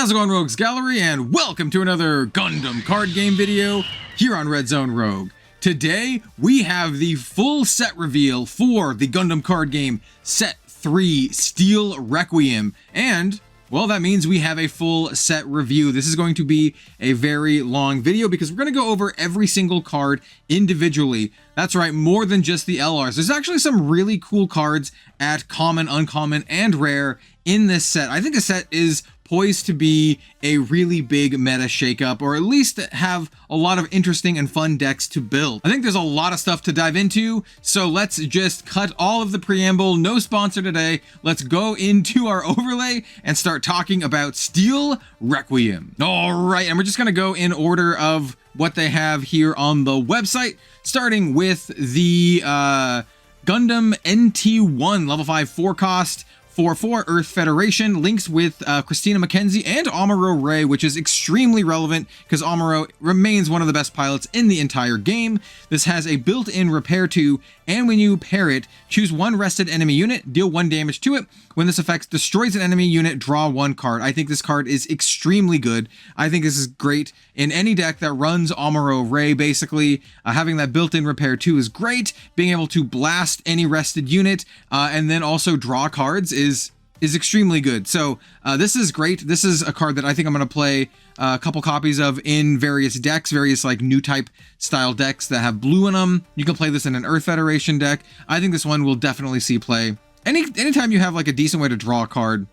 How's it going, Rogues Gallery, and welcome to another Gundam card game video here on Red Zone Rogue. Today, we have the full set reveal for the Gundam card game Set 3 Steel Requiem, and, well, that means we have a full set review. This is going to be a very long video because we're going to go over every single card individually. That's right, more than just the LRs. There's actually some really cool cards at common, uncommon, and rare in this set. I think the set is poised to be a really big meta shakeup, or at least have a lot of interesting and fun decks to build. I think there's a lot of stuff to dive into, so let's just cut all of the preamble. No sponsor today. Let's go into our overlay and start talking about Steel Requiem. All right, and we're just gonna go in order of what they have here on the website, starting with the Gundam NT1 level 5 4 cost. 4/4 Earth Federation, links with Christina McKenzie and Amuro Ray, which is extremely relevant because Amuro remains one of the best pilots in the entire game. This has a built-in repair 2, and when you pair it, choose one rested enemy unit, deal 1 damage to it. When this effect destroys an enemy unit, draw 1 card. I think this card is extremely good. I think this is great in any deck that runs Amuro Ray, basically. Having that built-in repair 2 is great. Being able to blast any rested unit and then also draw cards is extremely good. So this is great. This is a card that I think I'm going to play a couple copies of in various decks, various like new type style decks that have blue in them. You can play this in an Earth Federation deck. I think this one will definitely see play. Anytime you have like a decent way to draw a card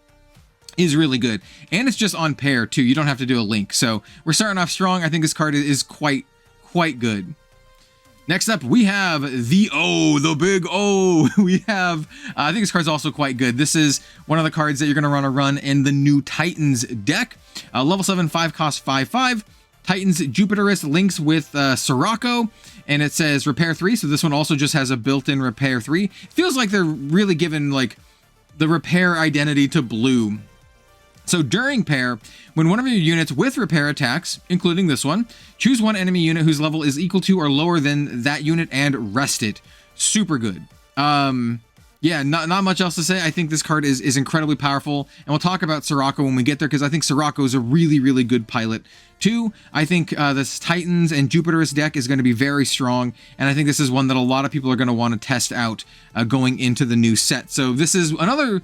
is really good. And it's just on pair too. You don't have to do a link. So we're starting off strong. I think this card is quite good. Next up, we have the O, the big O. We have, I think this card's also quite good. This is one of the cards that you're going to want to run in the new Titans deck. Level 7, 5 cost 5/5. Titans Jupiterus links with Sirocco, and it says repair 3. So this one also just has a built-in repair 3. It feels like they're really giving like the repair identity to blue. So during pair, when one of your units with repair attacks, including this one, choose one enemy unit whose level is equal to or lower than that unit and rest it. Super good. Yeah, not much else to say. I think this card is incredibly powerful, and we'll talk about Sirocco when we get there, because I think Sirocco is a really good pilot too. I think this Titans and Jupiterus deck is going to be very strong, and I think this is one that a lot of people are going to want to test out going into the new set. So this is another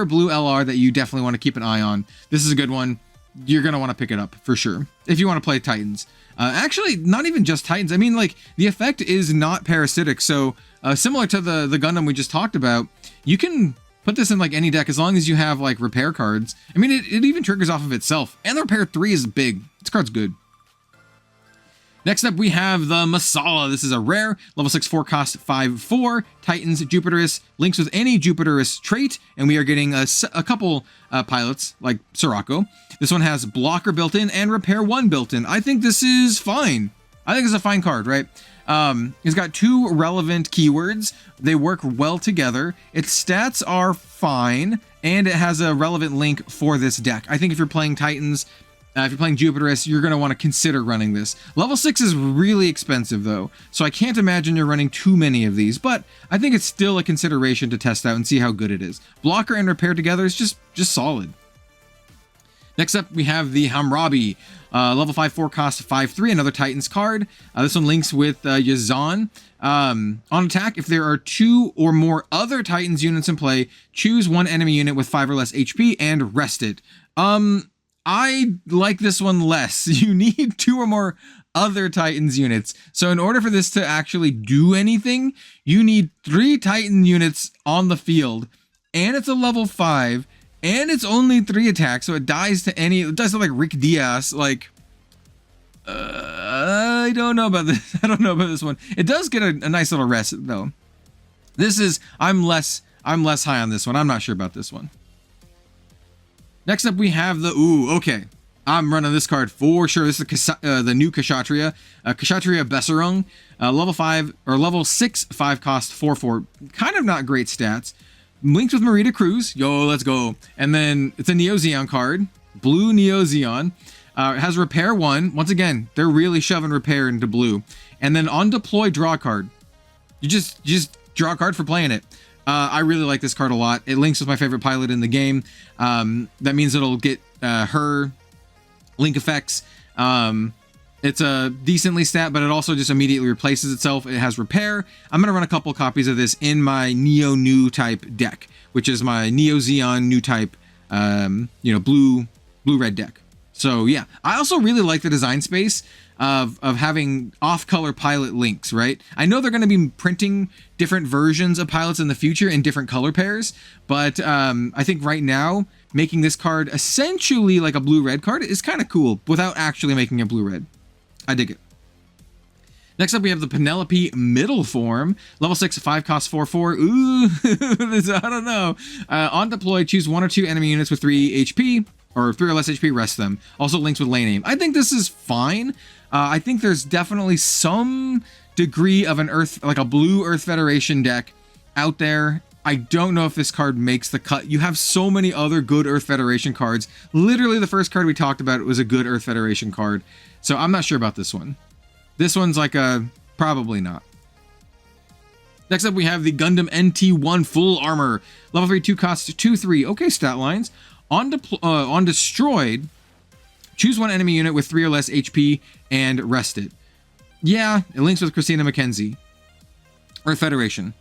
blue LR that you definitely want to keep an eye on. This is a good one. You're going to want to pick it up for sure if you want to play Titans. Actually, not even just Titans. I mean, like, the effect is not parasitic, so similar to the Gundam we just talked about, you can put this in like any deck as long as you have like repair cards. I mean, it even triggers off of itself, and the repair 3 is big. This card's good. Next up, we have the Masala. This is a rare, level 6 4 cost 5/4. Titans Jupiterus links with any Jupiterus trait, and we are getting a couple pilots like Sirocco. This one has blocker built in and repair 1 built in. I think this is fine. I think it's a fine card, right? It's got 2 relevant keywords. They work well together. Its stats are fine, and it has a relevant link for this deck. I think if you're playing Titans, if you're playing Jupiterus, you're going to want to consider running this. Level 6 is really expensive, though, so I can't imagine you're running too many of these, but I think it's still a consideration to test out and see how good it is. Blocker and repair together is just solid. Next up, we have the Hammurabi, level 5 4 cost 5/3, another Titans card. This one links with Yazan. On attack, if there are 2 or more other Titans units in play, choose one enemy unit with 5 or less HP and rest it. I like this one less. You need 2 or more other Titans units. So in order for this to actually do anything, you need 3 Titan units on the field, and it's a level 5, and it's only 3 attacks, so it dies to like Rick Diaz. Like, I don't know about this. I don't know about this one. It does get a nice little rest though. I'm less high on this one. I'm not sure about this one. Next up, we have the okay. I'm running this card for sure. This is the new Kshatriya, Kshatriya Besarung, level 5 or level 6 5 cost 4/4. Kind of not great stats. Linked with Marita Cruz. Yo, let's go. And then it's a Neo Zeon card, blue Neo Zeon. It has repair 1. Once again, they're really shoving repair into blue. And then on deploy, draw a card. You just draw a card for playing it. I really like this card a lot. It links with my favorite pilot in the game. That means it'll get her link effects. It's a decently stat, but it also just immediately replaces itself. It has repair. I'm going to run a couple copies of this in my Neo new type deck, which is my Neo Xeon new type, blue-red deck. So yeah, I also really like the design space of having off-color pilot links, right? I know they're going to be printing different versions of pilots in the future in different color pairs, but I think right now, making this card essentially like a blue-red card is kind of cool without actually making it blue-red. I dig it. Next up, we have the Penelope middle form. Level 6, 5 cost 4/4. Ooh, I don't know. On deploy, choose 1 or 2 enemy units with 3 HP, or 3 or less HP, rest them. Also links with lane aim. I think this is fine. I think there's definitely some degree of an Earth, like a blue Earth Federation deck out there. I don't know if this card makes the cut. You have so many other good Earth Federation cards. Literally, the first card we talked about was a good Earth Federation card. So I'm not sure about this one. This one's like probably not. Next up, we have the Gundam NT1 full armor. Level 3, 2 costs 2/3. Okay, stat lines. On destroyed, choose 1 enemy unit with 3 or less HP and rest it. Yeah, it links with Christina McKenzie. Earth Federation.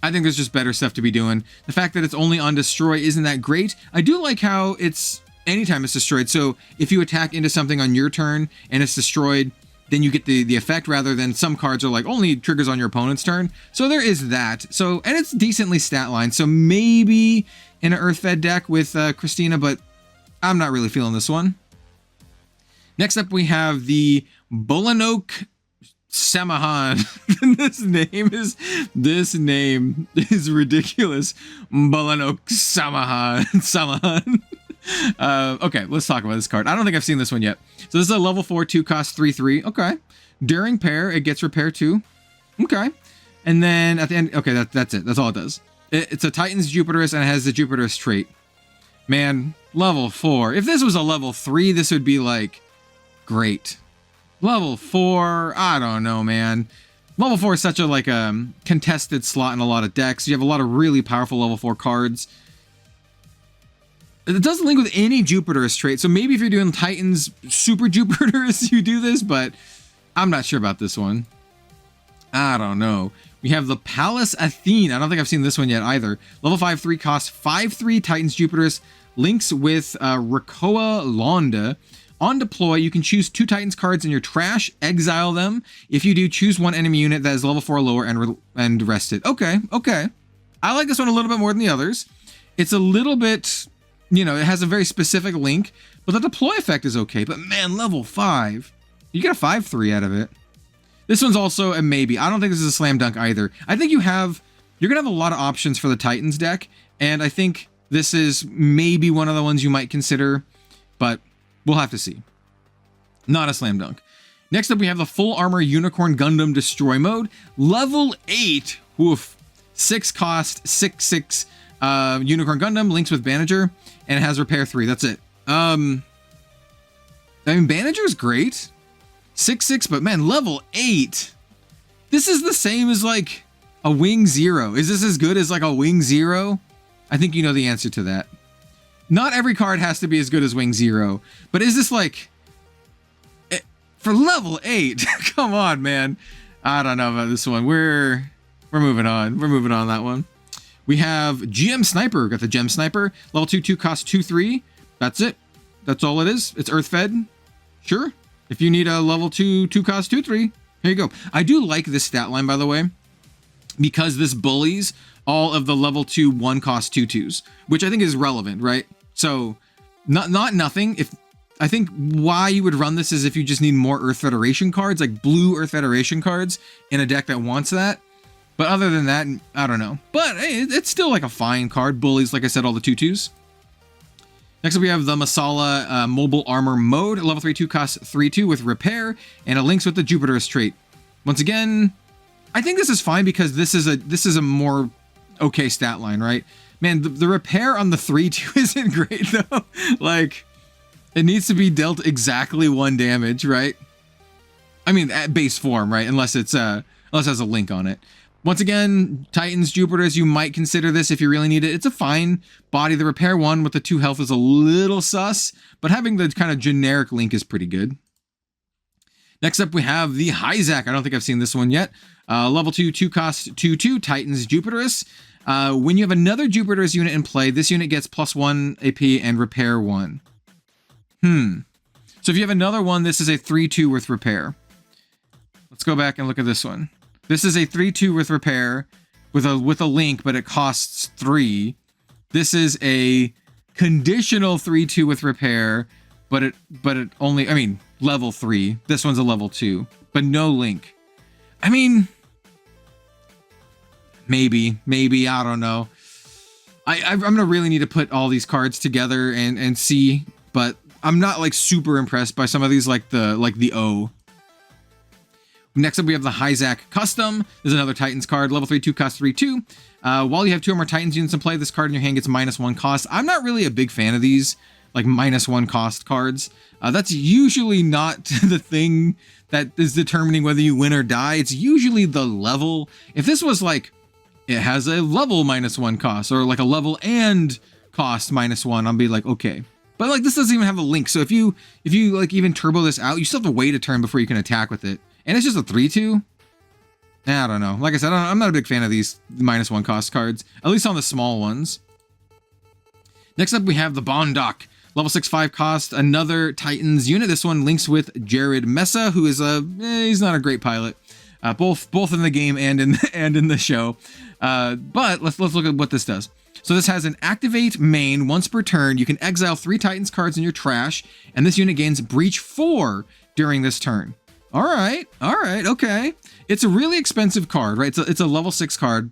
I think there's just better stuff to be doing. The fact that it's only on destroy isn't that great. I do like how it's anytime it's destroyed. So if you attack into something on your turn and it's destroyed, then you get the effect, rather than some cards are like only triggers on your opponent's turn. So there is that. So, and it's decently stat line. So maybe in an Earth Fed deck with Christina, but I'm not really feeling this one. Next up, we have the Bolanok Samahan. This name is ridiculous. Bolanok Samahan. Okay, let's talk about this card. I don't think I've seen this one yet. So this is a level 4, 2 cost 3/3. Okay. During pair, it gets repair 2. Okay. And then at the end, okay, that's it. That's all it does. It's a Titan's Jupiterus and it has the Jupiterus trait. Man, level 4. If this was a level 3, this would be like great. Level 4, I don't know, man. Level 4 is such a contested slot in a lot of decks. You have a lot of really powerful level 4 cards. It doesn't link with any Jupiterus trait, so maybe if you're doing Titans Super Jupiterus, you do this, but I'm not sure about this one. I don't know. We have the Palace Athene. I don't think I've seen this one yet either. Level 5, 3 cost 5/3 Titans Jupiterus. Links with Rakoa Londa. On deploy, you can choose 2 Titans cards in your trash, exile them. If you do, choose 1 enemy unit that is level 4 or lower and rest it. Okay. I like this one a little bit more than the others. It's a little bit, it has a very specific link, but the deploy effect is okay. But man, level 5, you get a 5/3 out of it. This one's also a maybe. I don't think this is a slam dunk either. I think you're gonna have a lot of options for the Titans deck, and I think this is maybe one of the ones you might consider, but we'll have to see. Not a slam dunk. Next up, we have the full armor Unicorn Gundam Destroy mode. Level 8. Woof. 6 cost, 6/6 Unicorn Gundam, links with Bandager, and it has repair 3. That's it. Bandager is great. 6/6, but man, level 8. This is the same as like a Wing Zero. Is this as good as like a Wing Zero? I think you know the answer to that. Not every card has to be as good as Wing Zero, but is this like for level 8? Come on, man. I don't know about this one. We're moving on. We're moving on that one. We have GM Sniper. Got the Gem Sniper. Level 2, 2 cost 2/3. That's it. That's all it is. It's Earth Fed. Sure. If you need a level 2, 2 cost 2/3, here you go. I do like this stat line, by the way, because this bullies all of the level 2, 1 cost 2/2s, which I think is relevant, right? So not nothing. I think why you would run this is if you just need more Earth Federation cards, like blue Earth Federation cards in a deck that wants that. But other than that, I don't know. But hey, it's still like a fine card. Bullies, like I said, all the 2/2s. Next up, we have the Masala Mobile Armor mode. Level 3, 2 costs 3/2 with repair, and it links with the Jupiterus trait. Once again, I think this is fine because this is a more okay stat line, right? Man, the repair on the 3/2 isn't great though. Like, it needs to be dealt exactly 1 damage, right? I mean, at base form, right? Unless it has a link on it. Once again, Titans, Jupiters, you might consider this if you really need it. It's a fine body. The repair one with the 2 health is a little sus, but having the kind of generic link is pretty good. Next up, we have the Hyzak. I don't think I've seen this one yet. Level 2, 2 cost 2/2, Titans, Jupiterus. When you have another Jupiterus unit in play, this unit gets +1 AP and repair 1. So if you have another one, this is a 3/2 with repair. Let's go back and look at this one. This is a 3/2 with repair with a link, but it costs 3. This is a conditional 3/2 with repair, but it only, I mean, level 3. This one's a level 2, but no link. I mean, maybe, I don't know. I'm gonna really need to put all these cards together and see, but I'm not like super impressed by some of these, like the O. Next up, we have the Hyzak Custom. This is another Titans card, level 3, 2 cost 3/2. While you have 2 or more Titans units in play, this card in your hand gets -1 cost. I'm not really a big fan of these, like -1 cost cards. That's usually not the thing that is determining whether you win or die. It's usually the level. If this was like, it has a level -1 cost, or like a level and cost -1, I'll be like, okay. But like, this doesn't even have a link. So if you like even turbo this out, you still have to wait a turn before you can attack with it. And it's just a 3/2. I don't know. Like I said, I'm not a big fan of these -1 cost cards, at least on the small ones. Next up, we have the Bondoc. Level 6, 5 cost, another Titans unit. This one links with Jared Mesa, who is he's not a great pilot, both in the game and in the show. But let's look at what this does. So this has an activate main. Once per turn, you can exile 3 Titans cards in your trash, and this unit gains Breach 4 during this turn. All right, okay. It's a really expensive card, right? It's a level 6 card,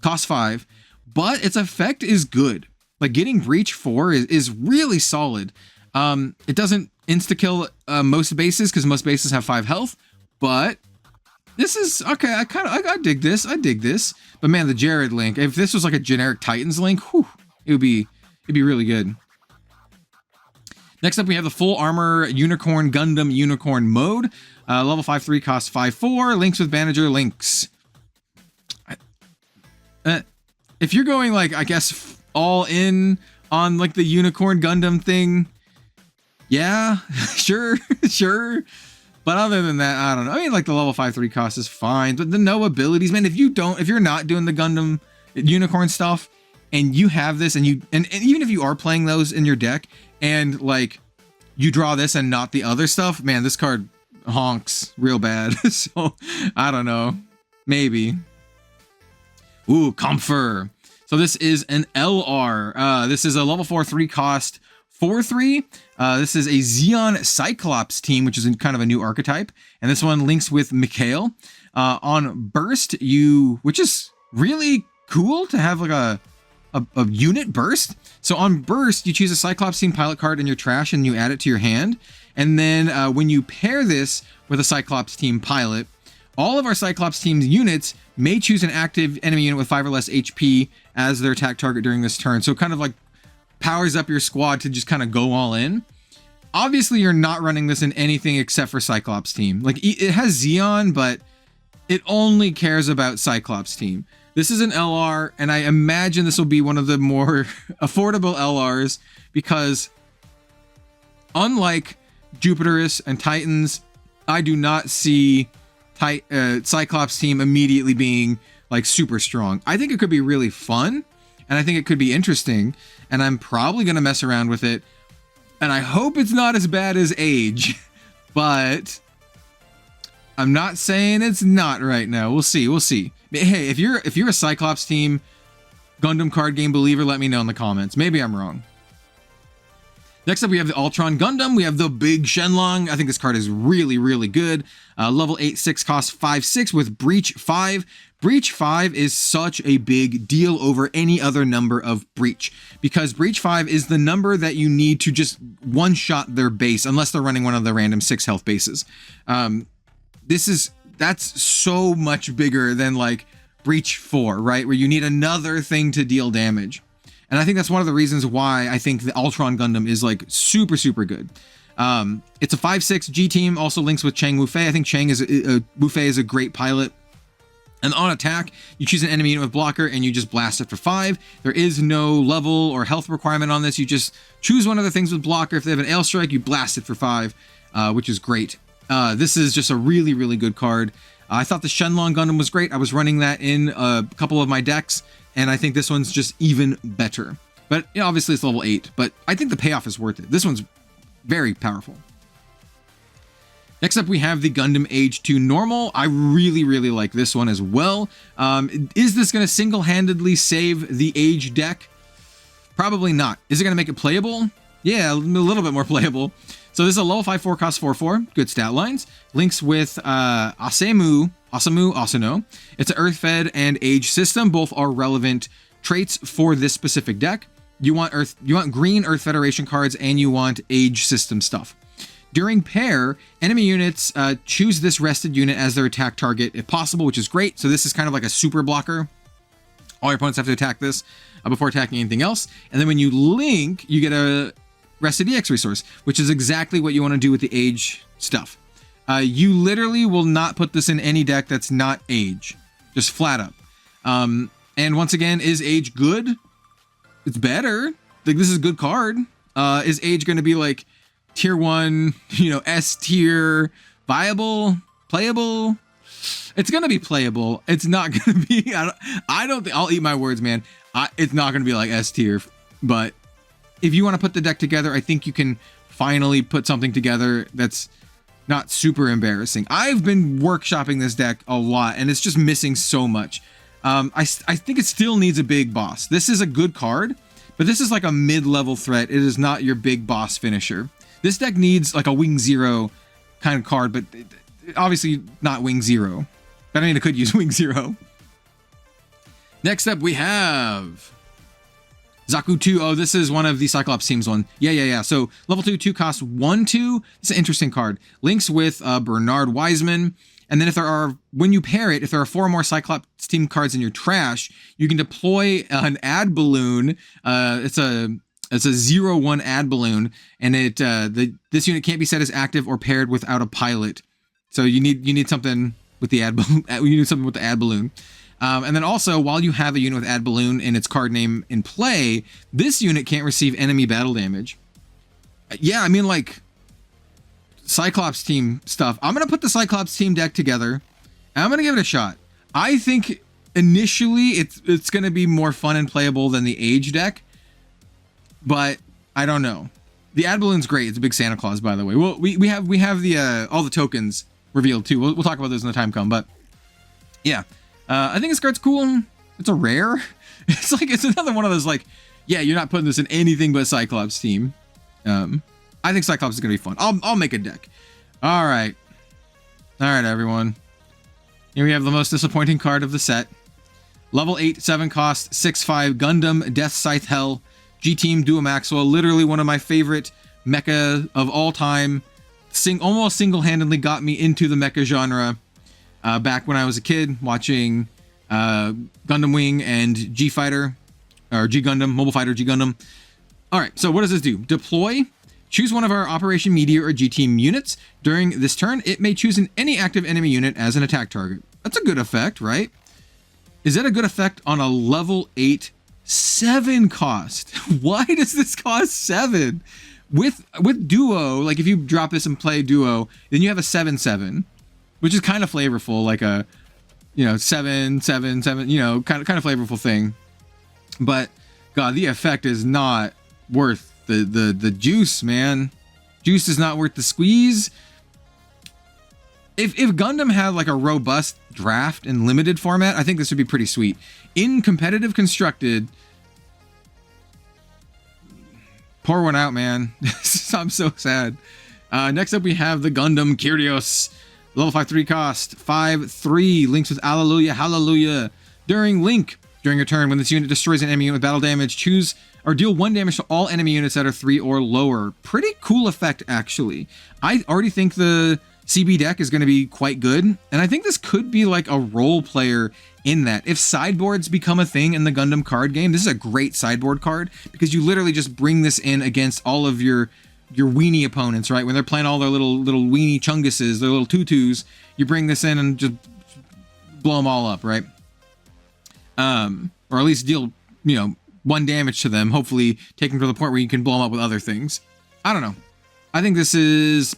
cost 5, but its effect is good. Like, getting Breach 4 is really solid. It doesn't insta-kill most bases, because most bases have 5 health, but this is, okay, I dig this. But man, the Jared link, if this was like a generic Titans link, whew, it'd be really good. Next up, we have the full armor Unicorn Gundam Unicorn mode. Level 5, 3 costs 5/4, links with Bandager links. If you're going, like, I guess, all in on like the Unicorn Gundam thing, yeah, sure. But other than that, I don't know. I mean, like, the level 5, 3 cost is fine, but the no abilities, man, if you're not doing the Gundam Unicorn stuff, and you have this, and even if you are playing those in your deck, and like you draw this and not the other stuff, man, this card honks real bad. So I don't know, maybe. Ooh, Comfort. So this is an LR. This is a level 4, 3 cost 4/3. This is a Xeon Cyclops team, which is kind of a new archetype, and this one links with Mikhail. On burst, which is really cool to have like a unit burst. So on burst, you choose a Cyclops team pilot card in your trash and you add it to your hand. And then when you pair this with a Cyclops team pilot, all of our Cyclops team's units may choose an active enemy unit with 5 or less HP as their attack target during this turn. So it kind of like powers up your squad to just kind of go all in. Obviously, you're not running this in anything except for Cyclops team. Like, it has Xeon, but it only cares about Cyclops team. This is an LR, and I imagine this will be one of the more affordable LRs, because unlike Jupiterus and Titans, I do not see Cyclops team immediately being like super strong. I think it could be really fun, and I think it could be interesting, and I'm probably going to mess around with it, and I hope it's not as bad as Age, but I'm not saying it's not right now. We'll see. Hey, if you're a Cyclops team Gundam card game believer, let me know in the comments. Maybe I'm wrong. Next up, we have the Ultron Gundam. We have the Big Shenlong. I think this card is really, really good. Level 8, 6 costs 5/6 with Breach 5. Breach 5 is such a big deal over any other number of Breach, because Breach 5 is the number that you need to just one-shot their base, unless they're running one of the random 6 health bases. That's so much bigger than like Breach 4, right? Where you need another thing to deal damage. And I think that's one of the reasons why I think the Ultron Gundam is like super, super good. It's a 5/6 G team, also links with Chang Wufei. I think Chang Wufei is a great pilot. And on attack, you choose an enemy unit with blocker and you just blast it for 5. There is no level or health requirement on this. You just choose one of the things with blocker. If they have an air strike, you blast it for 5, which is great. This is just a really, really good card. I thought the Shenlong Gundam was great. I was running that in a couple of my decks, and I think this one's just even better. But you know, obviously it's level 8, but I think the payoff is worth it. This one's very powerful. Next up, we have the Gundam Age 2 Normal. I really, really like this one as well. Is this going to single-handedly save the Age deck? Probably not. Is it going to make it playable? Yeah, a little bit more playable. So this is a level 5 4 cost 4/4. Good stat lines. Links with Asano. It's an Earth-fed and Age system. Both are relevant traits for this specific deck. You want green Earth Federation cards, and you want Age system stuff. During pair, enemy units choose this rested unit as their attack target if possible, which is great. So this is kind of like a super blocker. All your opponents have to attack this before attacking anything else. And then when you link, you get a rested EX resource, which is exactly what you want to do with the Age stuff. You literally will not put this in any deck that's not Age, just flat up. And once again, is Age good? It's better. Like, this is a good card. Is Age going to be like tier 1, you know, S tier, viable, playable? It's gonna be playable. It's not gonna be. I don't think I'll eat my words, man. It's not gonna be like S tier, but if you want to put the deck together, I think you can finally put something together that's not super embarrassing. I've been workshopping this deck a lot, and it's just missing so much. I think it still needs a big boss. This is a good card, but this is like a mid-level threat. It is not your big boss finisher. This deck needs like a Wing Zero kind of card, but obviously not Wing Zero. But I mean, it could use Wing Zero. Next up, we have Zaku 2. Oh, this is one of the Cyclops teams one. Yeah. So level 2 costs 1/2. It's an interesting card. Links with Bernard Wiseman. And then when you pair it, if there are 4 more Cyclops team cards in your trash, you can deploy an ad balloon. It's a 0/1 ad balloon, and this unit can't be set as active or paired without a pilot. So you need something with the ad balloon. You need something with the ad balloon. And then also, while you have a unit with ad balloon in its card name in play, this unit can't receive enemy battle damage. Yeah, I mean, like Cyclops team stuff. I'm gonna put the Cyclops team deck together, and I'm gonna give it a shot. I think initially it's gonna be more fun and playable than the Age deck. But I don't know. The ad balloon's great. It's a big Santa Claus, by the way. Well, we have the all the tokens revealed too. We'll talk about those when the time comes. But yeah, I think this card's cool. It's a rare. It's another one of those like, yeah, you're not putting this in anything but Cyclops team. I think Cyclops is gonna be fun. I'll make a deck. All right, everyone. Here we have the most disappointing card of the set. Level 8, 7 cost, 6/5 Gundam Death Scythe Hell. G-Team Duo Maxwell, literally one of my favorite mecha of all time. Almost single-handedly got me into the mecha genre back when I was a kid, watching Gundam Wing and G-Fighter, or G-Gundam, Mobile Fighter G-Gundam. All right, so what does this do? Deploy. Choose one of our Operation Meteor or G-Team units. During this turn, it may choose any active enemy unit as an attack target. That's a good effect, right? Is that a good effect on a level 8 7 cost? Why does this cost 7? With Duo, like if you drop this and play Duo, then you have a 7/7, which is kind of flavorful, like a 7/7/7, kind of flavorful thing. But God, the effect is not worth the juice, man. Juice is not worth the squeeze. If Gundam had like a robust draft and limited format, I think this would be pretty sweet. In competitive constructed, pour one out, man. I'm so sad. Next up, we have the Gundam Kyrios. Level 5 3 cost, 5/3. Links with Alleluia, Hallelujah. During your turn, when this unit destroys an enemy unit with battle damage, choose or deal 1 damage to all enemy units that are 3 or lower. Pretty cool effect, actually. I already think the CB deck is going to be quite good, and I think this could be like a role player in that. If sideboards become a thing in the Gundam card game, this is a great sideboard card because you literally just bring this in against all of your weenie opponents, right? When they're playing all their little weenie chunguses, their little tutus, you bring this in and just blow them all up, right? Or at least deal, 1 damage to them, hopefully take them to the point where you can blow them up with other things. I don't know. I think this is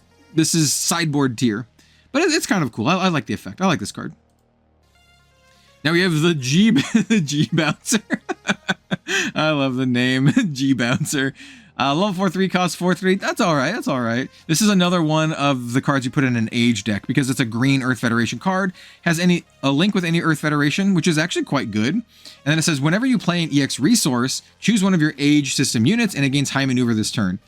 sideboard tier, but it's kind of cool. I like the effect. I like this card. Now we have the G Bouncer. I love the name G Bouncer. Level 4/3 costs 4/3. That's all right. That's all right. This is another one of the cards you put in an Age deck because it's a green Earth Federation card. Has a link with any Earth Federation, which is actually quite good. And then it says whenever you play an EX resource, choose one of your Age system units and it gains high maneuver this turn.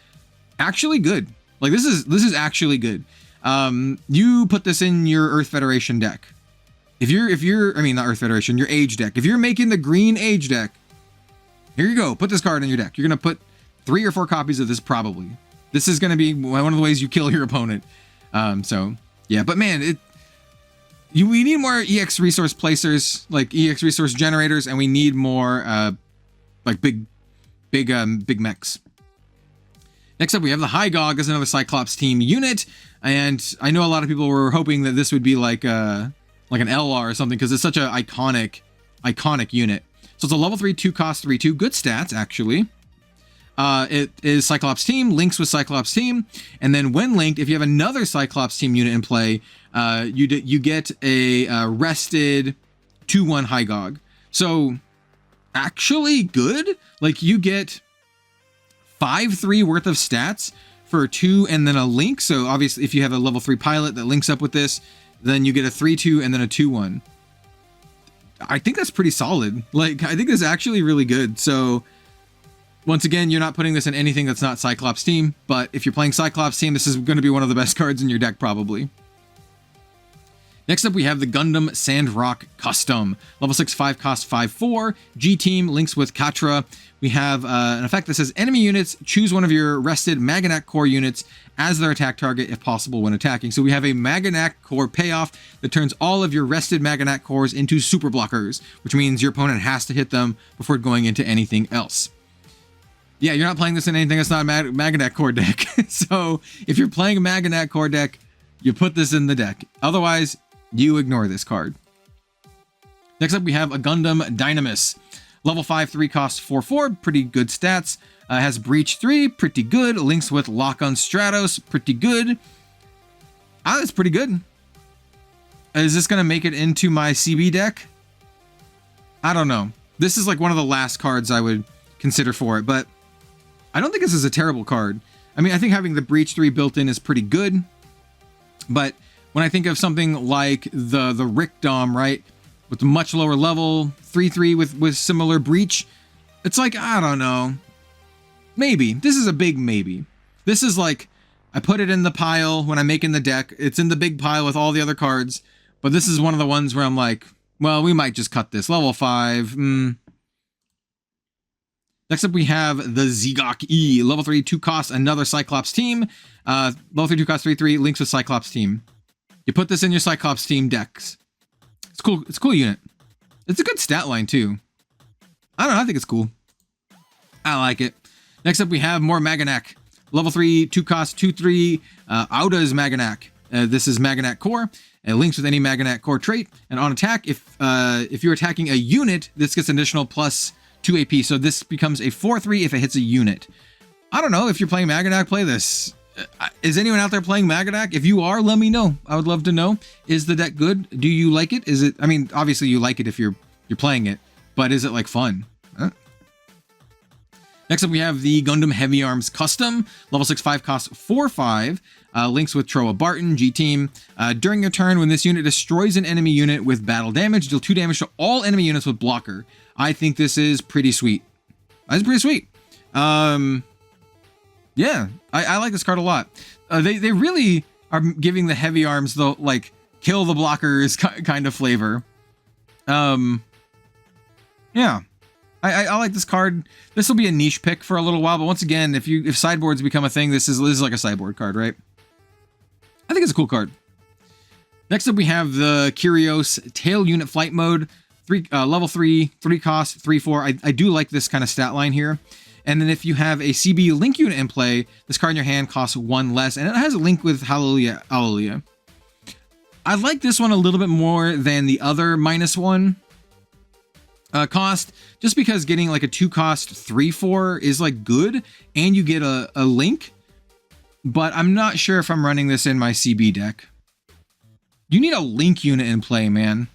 Actually good. Like this is actually good. You put this in your Earth Federation deck. If you're I mean not Earth Federation, your Age deck. If you're making the green Age deck, here you go. Put this card in your deck. You're gonna put 3 or 4 copies of this probably. This is going to be one of the ways you kill your opponent. So yeah, but man, we need more EX resource placers, like EX resource generators, and we need more like big mechs. Next up, we have the Hygog as another Cyclops team unit, and I know a lot of people were hoping that this would be like an LR or something because it's such an iconic unit. So it's a level 3 2 cost 3/2, good stats actually. It is Cyclops team, links with Cyclops team, and then when linked, if you have another Cyclops team unit in play, you get a rested 2/1 Hygog. So actually good. Like you get 5/3 worth of stats for 2 and then a link. So obviously, if you have a level 3 pilot that links up with this, then you get a 3/2 and then a 2/1. I think that's pretty solid. Like I think this is actually really good. So. Once again, you're not putting this in anything that's not Cyclops team, but if you're playing Cyclops team, this is going to be one of the best cards in your deck, probably. Next up, we have the Gundam Sandrock Custom. Level 6, 5 cost 5/4. G team links with Katra. We have an effect that says enemy units, choose one of your rested Maganac Core units as their attack target if possible when attacking. So we have a Maganac Core payoff that turns all of your rested Maganac Cores into super blockers, which means your opponent has to hit them before going into anything else. Yeah, you're not playing this in anything that's not a Maganac Core deck. So if you're playing a Maganac Core deck, you put this in the deck. Otherwise, you ignore this card. Next up, we have a Gundam Dynamis. Level 5, 3 costs 4/4, pretty good stats. Has Breach 3, pretty good. Links with Lock on Stratos, pretty good. That's pretty good. Is this going to make it into my CB deck? I don't know. This is like one of the last cards I would consider for it, but I don't think this is a terrible card. I mean, I think having the Breach 3 built in is pretty good, but when I think of something like the Rickdom, right, with a much lower level, 3/3 with similar Breach, it's like, I don't know. Maybe. This is a big maybe. This is like, I put it in the pile when I'm making the deck. It's in the big pile with all the other cards, but this is one of the ones where I'm like, well, we might just cut this. Level 5, Next up, we have the Zegok E. Level 3, 2 cost, another Cyclops team. Level 3, 2 cost, 3/3, links with Cyclops team. You put this in your Cyclops team decks. It's cool. It's a cool unit. It's a good stat line, too. I don't know. I think it's cool. I like it. Next up, we have more Maganac. Level 3, 2 cost, 2/3, Auda's Maganac. This is Maganac Core. It links with any Maganac Core trait. And on attack, if you're attacking a unit, this gets an additional plus 2 AP, so this becomes a 4/3 if it hits a unit. I don't know if you're playing Maganac, play this. Is anyone out there playing Maganac? If you are, let me know. I would love to know. Is the deck good? Do you like it? Is it? I mean, obviously you like it if you're playing it, but is it like fun? Huh? Next up, we have the Gundam Heavy Arms Custom. Level 6, 5 costs 4/5. Links with Troa Barton, G team. During your turn, when this unit destroys an enemy unit with battle damage, deal 2 damage to all enemy units with blocker. I think this is pretty sweet. That's pretty sweet. Yeah, I like this card a lot. They really are giving the Heavy Arms the like kill the blockers kind of flavor. Yeah. I like this card. This will be a niche pick for a little while, but once again, if sideboards become a thing, this is like a sideboard card, right? I think it's a cool card. Next up, we have the Kyrios Tail Unit Flight Mode. Level 3, 3 cost, 3/4. I do like this kind of stat line here. And then if you have a CB Link unit in play, this card in your hand costs 1 less, and it has a link with Hallelujah. I like this one a little bit more than the other -1 cost, just because getting like a 2 cost 3/4 is like good, and you get a link. But I'm not sure if I'm running this in my CB deck. You need a link unit in play, man.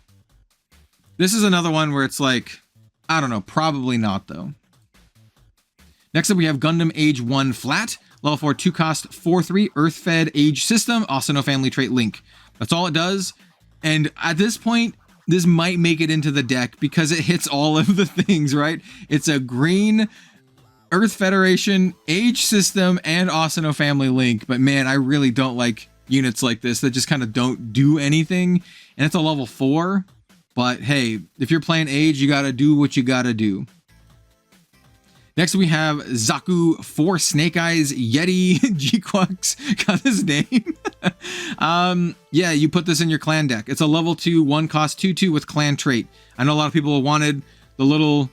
This is another one where it's like, I don't know, probably not though. Next up, we have Gundam Age 1 Flat, level 4, 2 cost 4/3, Earth-fed age system, also no family trait link. That's all it does. And at this point, this might make it into the deck because it hits all of the things, right? It's a green Earth Federation age system and also no family link. But man, I really don't like units like this that just kind of don't do anything. And it's a level 4. But hey, if you're playing age, you got to do what you got to do. Next, we have Zaku 4 Snake Eyes Yeti G-Quux. Got his name. Yeah, you put this in your clan deck. It's a level 2, 1 cost 2/2 with clan trait. I know a lot of people wanted the little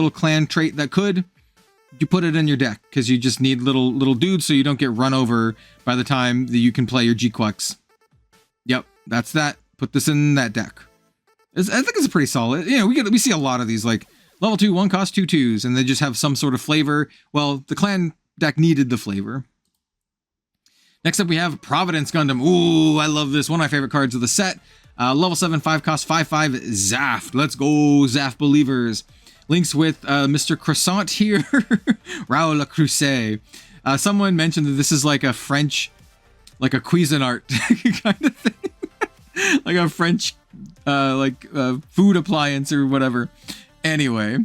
clan trait that could. You put it in your deck because you just need little dudes so you don't get run over by the time that you can play your G-Quux. Yep, that's that. Put this in that deck. I think it's pretty solid. You know, we see a lot of these like level 2, 1 cost 2/2s, and they just have some sort of flavor. Well, the clan deck needed the flavor. Next up, we have Providence Gundam. Ooh, I love this. One of my favorite cards of the set. Level 7, 5 cost 5/5 Zaft. Let's go, Zaft believers. Links with Mr. Croissant here. Raoul Le Creuset. Someone mentioned that this is like a French, like a Cuisinart kind of thing. Like a French, food appliance or whatever. Anyway,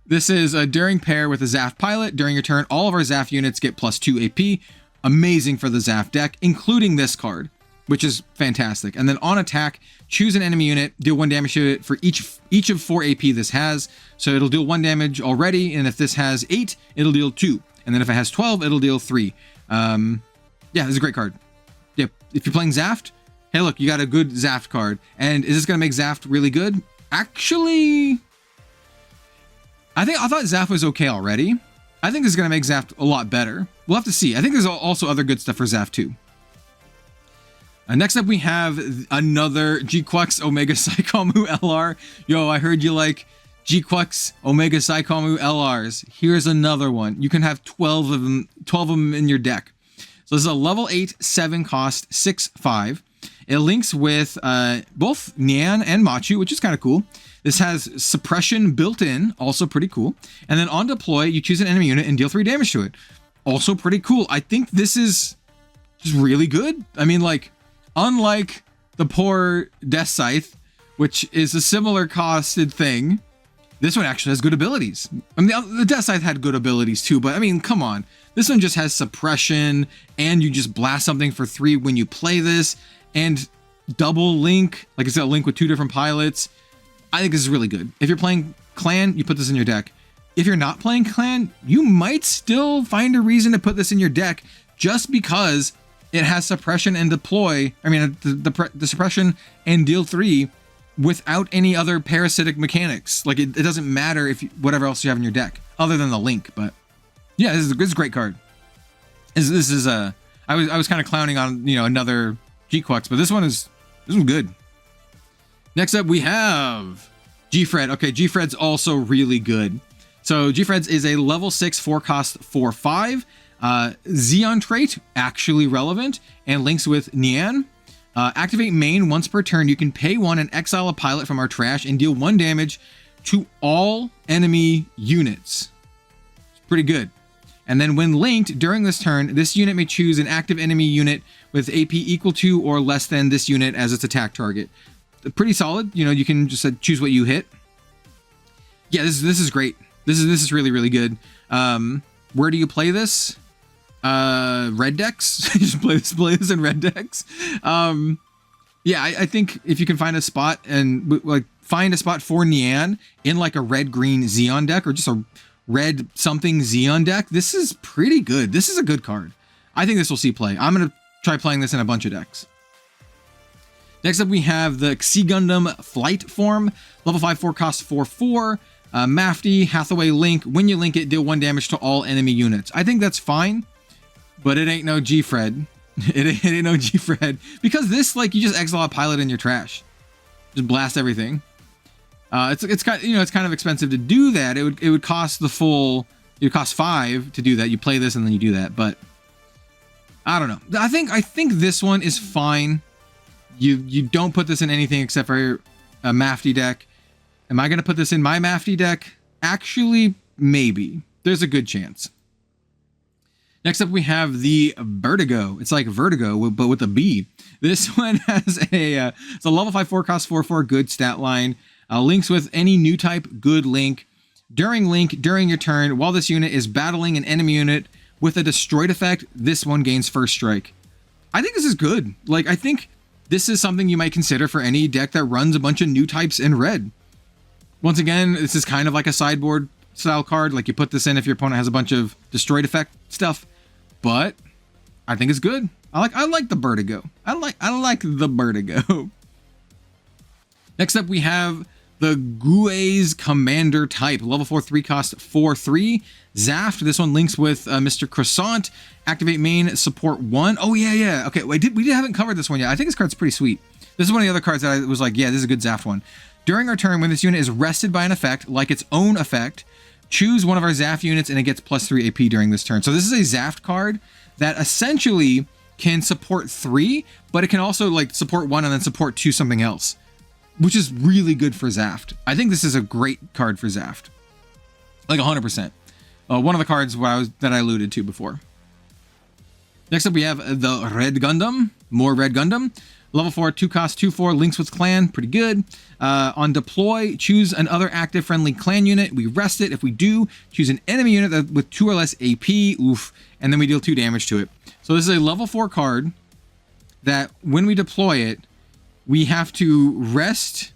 this is a during pair with a Zaft pilot. During your turn, all of our Zaft units get +2 AP. Amazing for the Zaft deck, including this card, which is fantastic. And then on attack, choose an enemy unit, deal 1 damage to it for each of 4 AP this has. So it'll deal 1 damage already, and if this has 8, it'll deal 2. And then if it has 12, it'll deal 3. Yeah, this is a great card. Yep, if you're playing Zaft, hey look, you got a good Zaft card. And is this going to make Zaft really good? Actually, I thought Zaft was okay already. I think this is going to make Zaft a lot better. We'll have to see. I think there's also other good stuff for Zaft too. Next up, we have another G-Quux Omega Psychomu LR. Yo, I heard you like G-Quux Omega Psychomu LRs. Here's another one. You can have 12 of them in your deck. So this is a level 8, 7 cost, 6/5. It links with both Nian and Machu, which is kind of cool. This has suppression built in, also pretty cool. And then on deploy, you choose an enemy unit and deal 3 damage to it. Also pretty cool. I think this is just really good. I mean, like, unlike the poor Death Scythe, which is a similar costed thing, this one actually has good abilities. I mean, the Death Scythe had good abilities too, but I mean, come on. This one just has suppression, and you just blast something for 3 when you play this, and double link. Like I said, a link with 2 different pilots. I think this is really good. If you're playing clan, you put this in your deck. If you're not playing clan, you might still find a reason to put this in your deck just because it has suppression and deploy. I mean, the suppression and deal 3 without any other parasitic mechanics. Like it doesn't matter if whatever else you have in your deck other than the link. But yeah, this is a great card. This is I was kind of clowning on, you know, another G-Quux, but this one's good. Next up, we have G-Fred. Okay, G-Fred's also really good. So G-Fred's is a level 6, 4 cost, 4/5. Xeon trait, actually relevant, and links with Nian. Activate main once per turn. You can pay 1 and exile a pilot from our trash and deal 1 damage to all enemy units. It's pretty good. And then when linked during this turn, this unit may choose an active enemy unit with AP equal to or less than this unit as its attack target. Pretty solid. You know, you can just choose what you hit. Yeah, this is great. This is really, really good. Where do you play this? Red decks. You just play this in red decks. Yeah, I think if you can find a spot and like find a spot for Nian in like a red-green Xeon deck or just a red something Xeon deck, this is pretty good. This is a good card. I think this will see play. I'm gonna try playing this in a bunch of decks. Next up, we have the Xi Gundam Flight Form, level 5, 4 cost, 4/4. Mafty, Hathaway link. When you link it, deal 1 damage to all enemy units. I think that's fine, but it ain't no G-Fred. It ain't no G Fred. Because this, like, you just exile a pilot in your trash. Just blast everything. It's kind, you know, it's kind of expensive to do that. It would cost the full, it would cost 5 to do that. You play this and then you do that, but I don't know. I think this one is fine. You don't put this in anything except for a Mafty deck. Am I going to put this in my Mafty deck? Actually, maybe. There's a good chance. Next up, we have the Vertigo. It's like Vertigo, but with a B. This one has it's a level 5 4 cost 4/4 good stat line. Links with any new type, good link. During your turn, while this unit is battling an enemy unit with a destroyed effect, this one gains first strike. I think this is good. Like, I think this is something you might consider for any deck that runs a bunch of new types in red. Once again, this is kind of like a sideboard style card. Like, you put this in if your opponent has a bunch of destroyed effect stuff. But I think it's good. I like the Vertigo. I like the Vertigo. Next up, we have the Gui's Commander type. Level 4 3 cost 4/3. Zaft. This one links with Mr. Croissant. Activate main, support 1. Oh yeah. Okay, we haven't covered this one yet. I think this card's pretty sweet. This is one of the other cards that I was like, yeah, this is a good Zaft one. During our turn, when this unit is rested by an effect, like its own effect, choose one of our Zaft units and it gets +3 AP during this turn. So this is a Zaft card that essentially can support 3, but it can also like support 1 and then support 2 something else, which is really good for Zaft. I think this is a great card for Zaft. Like 100%. One of the cards that I alluded to before. Next up, we have the Red Gundam. More Red Gundam. Level 4, 2 cost 2/4, links with clan, pretty good. On deploy, choose another active friendly clan unit. We rest it. If we do, choose an enemy unit with 2 or less AP, oof, and then we deal 2 damage to it. So this is a level 4 card that when we deploy it, we have to rest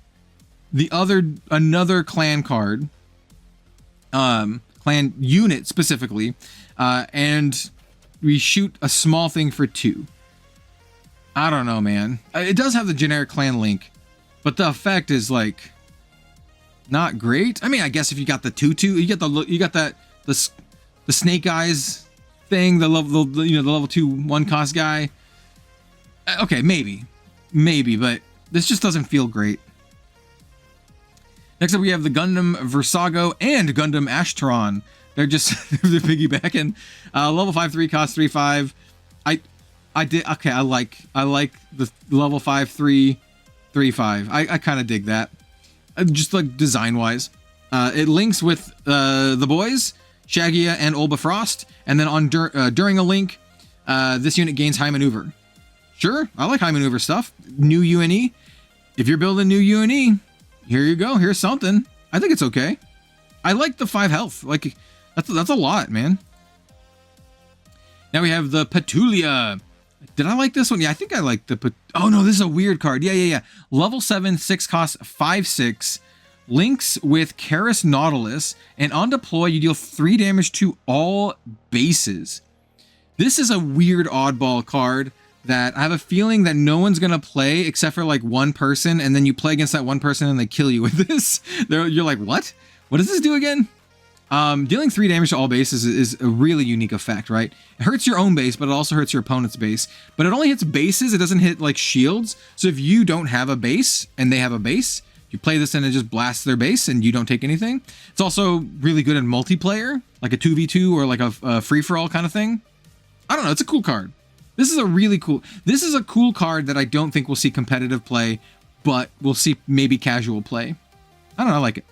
another clan card, clan unit specifically, and we shoot a small thing for 2. I don't know, man. It does have the generic clan link, but the effect is like not great. I mean, I guess if you got the 2/2, you got the Snake Eyes thing, the level 2 1 cost guy. Okay, maybe, but this just doesn't feel great. Next up, we have the Gundam Versago and Gundam Ashtron. They're just they're piggybacking. Level 5 3 cost 3/5. I like the level 5 3 3/5. I kind of dig that. Just like design wise. It links with the boys, Shagia and Olba Frost, and then on during a link, this unit gains high maneuver. Sure, I like high maneuver stuff. New UNE. If you're building new UNE, here you go. Here's something. I think it's okay. I like the 5 health. Like that's a lot, man. Now we have the Petulia. Did I like this one? Yeah, I think I like the... Oh, no, this is a weird card. Yeah. Level 7, 6 cost 5/6. Links with Karis Nautilus. And on deploy, you deal 3 damage to all bases. This is a weird oddball card that I have a feeling that no one's going to play except for like one person. And then you play against that one person and they kill you with this. You're like, what? What does this do again? Dealing 3 damage to all bases is a really unique effect, right? It hurts your own base, but it also hurts your opponent's base. But it only hits bases, it doesn't hit like shields. So if you don't have a base and they have a base, you play this and it just blasts their base and you don't take anything. It's also really good in multiplayer, like a 2v2 or like a free-for-all kind of thing. I don't know, it's a cool card. This is a cool card that I don't think we'll see competitive play, but we'll see maybe casual play. I don't know, I like it.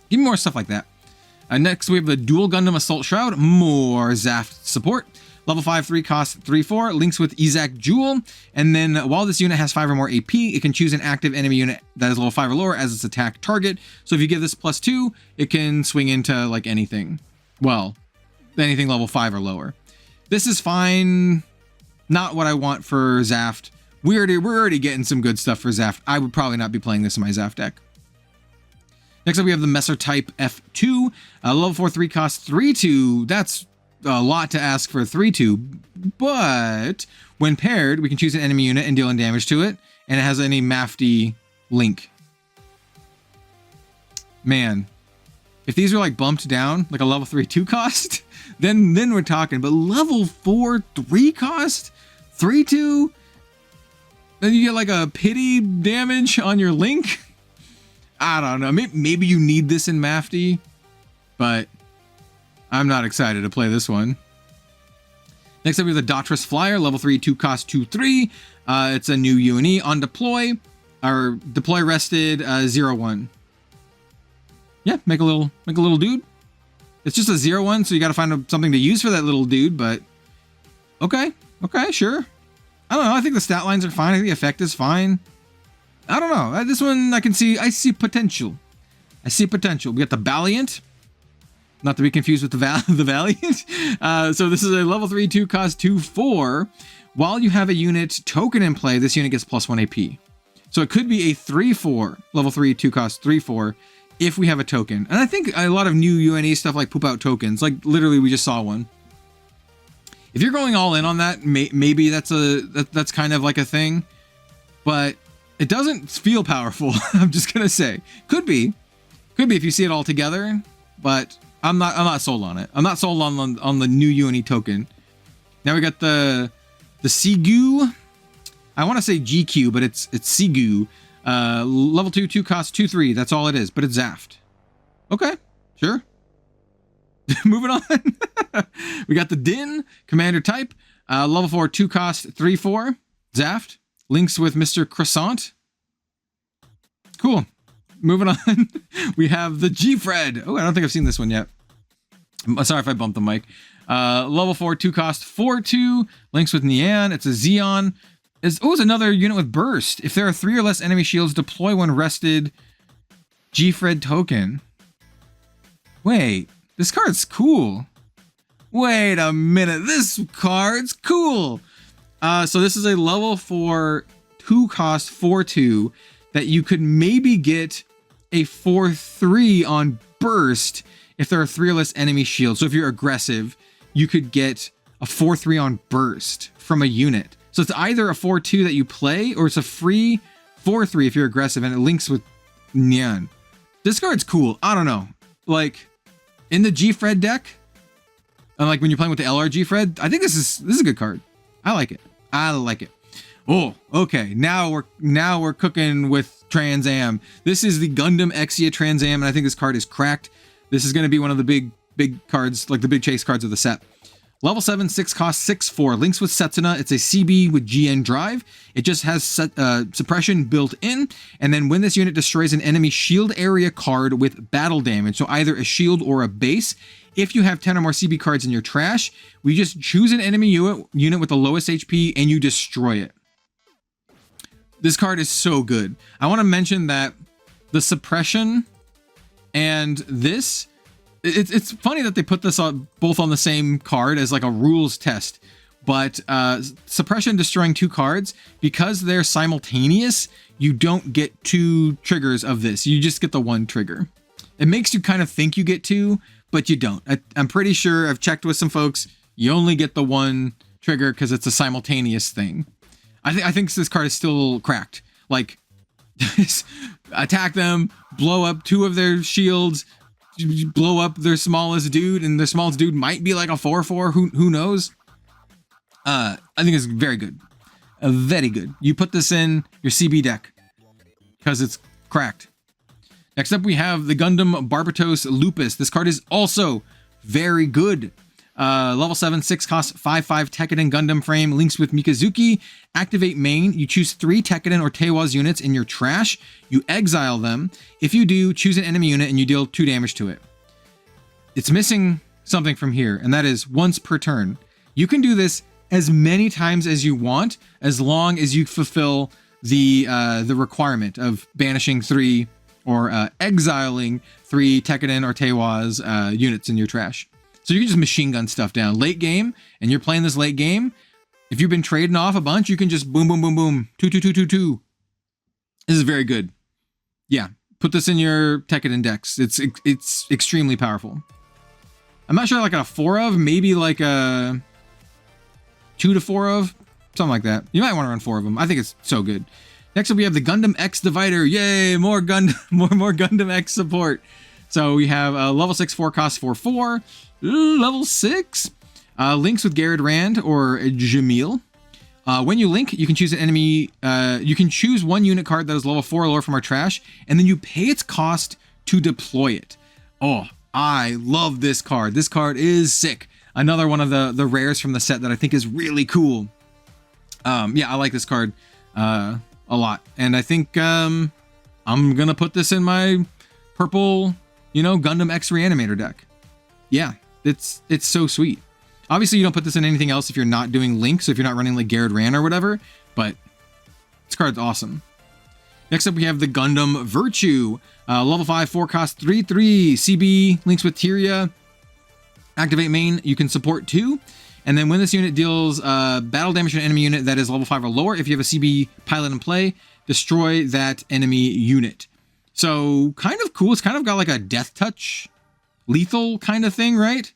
Give me more stuff like that. Next, we have the Dual Gundam Assault Shroud. More Zaft support. Level 5 3 cost 3/4. Links with Izak Jewel. And then while this unit has 5 or more AP, it can choose an active enemy unit that is level 5 or lower as its attack target. So if you give this +2, it can swing into like anything. Well, anything level 5 or lower. This is fine. Not what I want for Zaft. We're already getting some good stuff for Zaft. I would probably not be playing this in my Zaft deck. Next up, we have the Messer Type F2. Level 4 3 cost 3/2. That's a lot to ask for a 3/2, but when paired, we can choose an enemy unit and deal damage to it, and it has any Mafty link. Man, If these are like bumped down, like a level 3 2 cost, then we're talking. But level 4 3 cost, 3/2, then you get like a pity damage on your Link. I don't know. Maybe you need this in Mafty, but I'm not excited to play this one. Next up, we have the Daughters Flyer, level 3 2 cost 2/3. It's a new UNE on deploy, or deploy rested 0/1. Yeah, make a little dude. It's just a 0/1, so you got to find something to use for that little dude. But okay, sure. I don't know. I think the stat lines are fine. I think the effect is fine. I don't know. This one I see potential. I see potential. We got the Valiant, not to be confused with the Valiant. So this is a level 3 2 cost 2/4. While you have a unit token in play, this unit gets +1 AP. So it could be a 3/4 level 3 2 cost 3/4 if we have a token. And I think a lot of new UNE stuff like poop out tokens. Like literally, we just saw one. If you're going all in on that, maybe that's kind of like a thing, but it doesn't feel powerful. I'm just gonna say, could be if you see it all together, but I'm not sold on it. I'm not sold on the new UNE token. Now we got the Sigu. I want to say GQ, but it's Sigu. Level 2 2 cost 2/3. That's all it is, but it's Zaft. Okay, sure. Moving on. We got the Din, commander type, level 4 2 cost 3/4. Zaft. Links with Mr. Croissant. Cool. Moving on. We have the G-Fred. Oh, I don't think I've seen this one yet. Sorry if I bumped the mic. Level 4 2 cost 4/2. Links with Nian. It's a Xeon. It's another unit with burst. If there are 3 or less enemy shields, deploy one rested G-Fred token. Wait. This card's cool. Wait a minute. This card's cool. So this is a level 4 2 cost 4/2 that you could maybe get a 4/3 on burst if there are 3 or less enemy shields. So if you're aggressive, you could get a 4/3 on burst from a unit. So it's either a 4/2 that you play, or it's a free 4/3 if you're aggressive, and it links with Nian. This card's cool. I don't know. Like, in the G-Fred deck, and like when you're playing with the LRG Fred, I think this is a good card. I like it. Oh, okay. Now we're cooking with Trans Am. This is the Gundam Exia Trans Am, and I think this card is cracked. This is going to be one of the big cards, like the big chase cards of the set. Level 7, 6 cost 6/4. Links with Setsuna. It's a CB with GN drive. It just has suppression built in. And then when this unit destroys an enemy shield area card with battle damage, so either a shield or a base, if you have 10 or more CB cards in your trash, we just choose an enemy unit with the lowest HP and you destroy it. This card is so good. I want to mention that the suppression and this, it's funny that they put this both on the same card as like a rules test, but suppression destroying 2 cards, because they're simultaneous, you don't get 2 triggers of this. You just get the 1 trigger. It makes you kind of think you get 2, but you don't. I'm pretty sure, I've checked with some folks, you only get the 1 trigger because it's a simultaneous thing. I think this card is still cracked. Like, attack them, blow up 2 of their shields, blow up their smallest dude, and their smallest dude might be like a 4/4. Who knows? I think it's very good. Very good. You put this in your CB deck because it's cracked. Next up, we have the Gundam Barbatos Lupus. This card is also very good. Level 7, 6 cost 5/5 Tekkadan Gundam frame. Links with Mikazuki. Activate main. You choose 3 Tekkadan or Teiwaz units in your trash. You exile them. If you do, choose an enemy unit and you deal 2 damage to it. It's missing something from here, and that is once per turn. You can do this as many times as you want, as long as you fulfill the requirement of banishing 3 or exiling 3 Tekkadan or Teiwaz units in your trash. So you can just machine gun stuff down. Late game, and you're playing this late game, if you've been trading off a bunch, you can just boom, boom, boom, boom, 2, 2, 2, 2, 2. This is very good. Yeah, put this in your Tekkadan decks. It's extremely powerful. I'm not sure, like a 4 of, maybe like a 2 to 4 of, something like that. You might want to run 4 of them. I think it's so good. Next up, we have the Gundam X Divider. Yay, more Gundam X support. So we have level 6, 4 cost 4/4. Level 6 links with Garrett Rand or Jamil. When you link, you can choose an enemy. You can choose one unit card that is level 4 or lower from our trash, and then you pay its cost to deploy it. Oh, I love this card. This card is sick. Another one of the rares from the set that I think is really cool. Yeah, I like this card a lot, and I think I'm gonna put this in my purple, Gundam X Reanimator deck. Yeah, it's so sweet. Obviously, you don't put this in anything else if you're not doing Link, so if you're not running like Garrett Ran or whatever, but this card's awesome. Next up, we have the Gundam Virtue. Level 5, 4 cost 3/3. CB links with Tyria. Activate main, you can support 2. And then when this unit deals battle damage to an enemy unit that is level 5 or lower, if you have a CB pilot in play, destroy that enemy unit. So kind of cool. It's kind of got like a death touch, lethal kind of thing, right?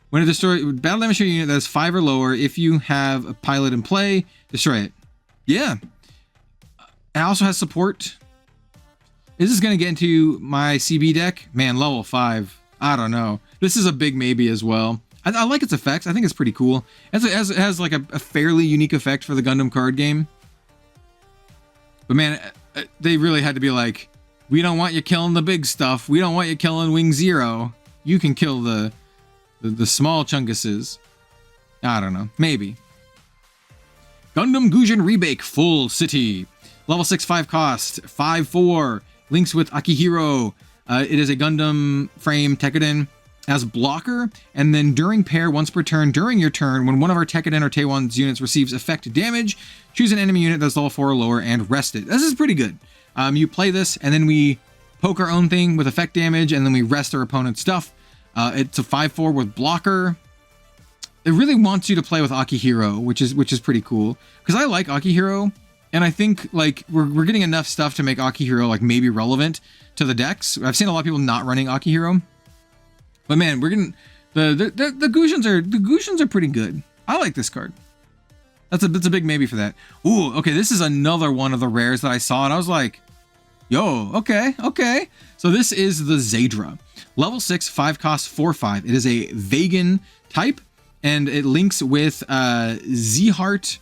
When it destroys battle damage to a unit that is 5 or lower, if you have a pilot in play, destroy it. Yeah. It also has support. Is this going to get into my CB deck? Man, level 5. I don't know. This is a big maybe as well. I like its effects. I think it's pretty cool. It has like a fairly unique effect for the Gundam card game. But man, they really had to be like, we don't want you killing the big stuff. We don't want you killing Wing Zero. You can kill the small chunguses. I don't know. Maybe. Gundam Gujin Rebake Full City. Level 6, 5 cost. 5/4. Links with Akihiro. It is a Gundam frame Tekkaden as blocker. And then during pair, once per turn, during your turn, when one of our Tekkaden or Teiwan's units receives effect damage, choose an enemy unit that's level 4 or lower and rest it. This is pretty good. You play this, and then we poke our own thing with effect damage, and then we rest our opponent's stuff. It's a 5/4 with blocker. It really wants you to play with Akihiro, which is pretty cool. Because I like Akihiro, and I think like we're getting enough stuff to make Akihiro like maybe relevant to the decks. I've seen a lot of people not running Akihiro, but man, we're getting the Gushins are pretty good. I like this card. That's a big maybe for that. Ooh, okay, this is another one of the rares that I saw, and I was like, yo, okay. So this is the Zadra. Level 6, 5 cost 4/5. It is a Vegan type, and it links with Zhart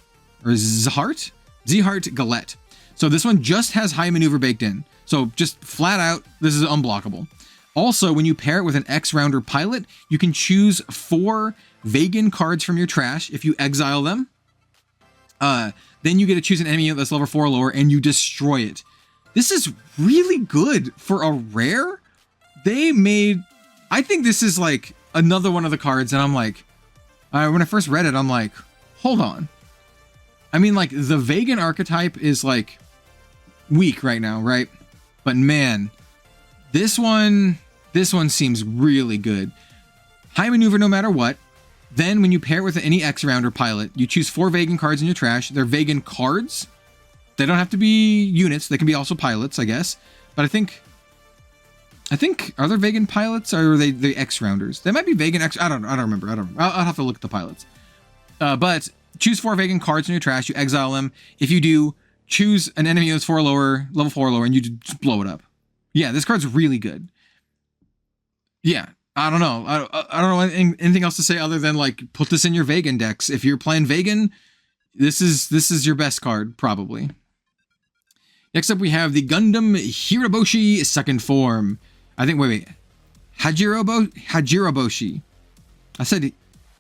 Galette. So this one just has high maneuver baked in. So just flat out, this is unblockable. Also, when you pair it with an X-Rounder pilot, you can choose 4 Vegan cards from your trash if you exile them. Then you get to choose an enemy unit that's level 4 or lower, and you destroy it. This is really good for a rare. I think this is like another one of the cards, and I'm like, when I first read it, I'm like, hold on. I mean, like, the Vegan archetype is like weak right now, right? But man, this one seems really good. High maneuver no matter what. Then when you pair it with any X-Rounder pilot, you choose 4 Vegan cards in your trash. They're Vegan cards. They don't have to be units. They can be also pilots, I guess. But I think, are there Vegan pilots or are they the X-Rounders? They might be Vegan X. I don't remember. I'll have to look at the pilots. But choose 4 Vegan cards in your trash. You exile them. If you do, choose an enemy that's 4 or lower, level 4 or lower, and you just blow it up. Yeah, this card's really good. Yeah. I don't know. I don't know anything else to say other than like put this in your Vegan decks. If you're playing Vegan, this is your best card probably. Next up, we have the Gundam Hiraboshi second form. I think wait, Hajiroboshi. I said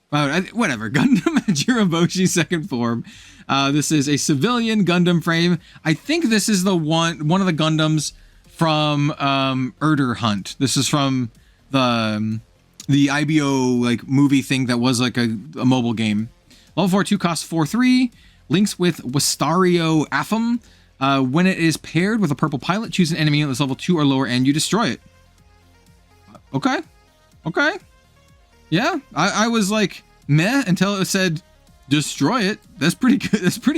whatever. Gundam Hajiroboshi second form. This is a civilian Gundam frame. I think this is the one of the Gundams from Erder Hunt. This is from the IBO like movie thing that was like a mobile game. Level 4 2 costs 4/3. Links with Wistario Afam. When it is paired with a purple pilot, choose an enemy that's level 2 or lower and you destroy it. Okay. Yeah, I was like meh until it said destroy it. That's pretty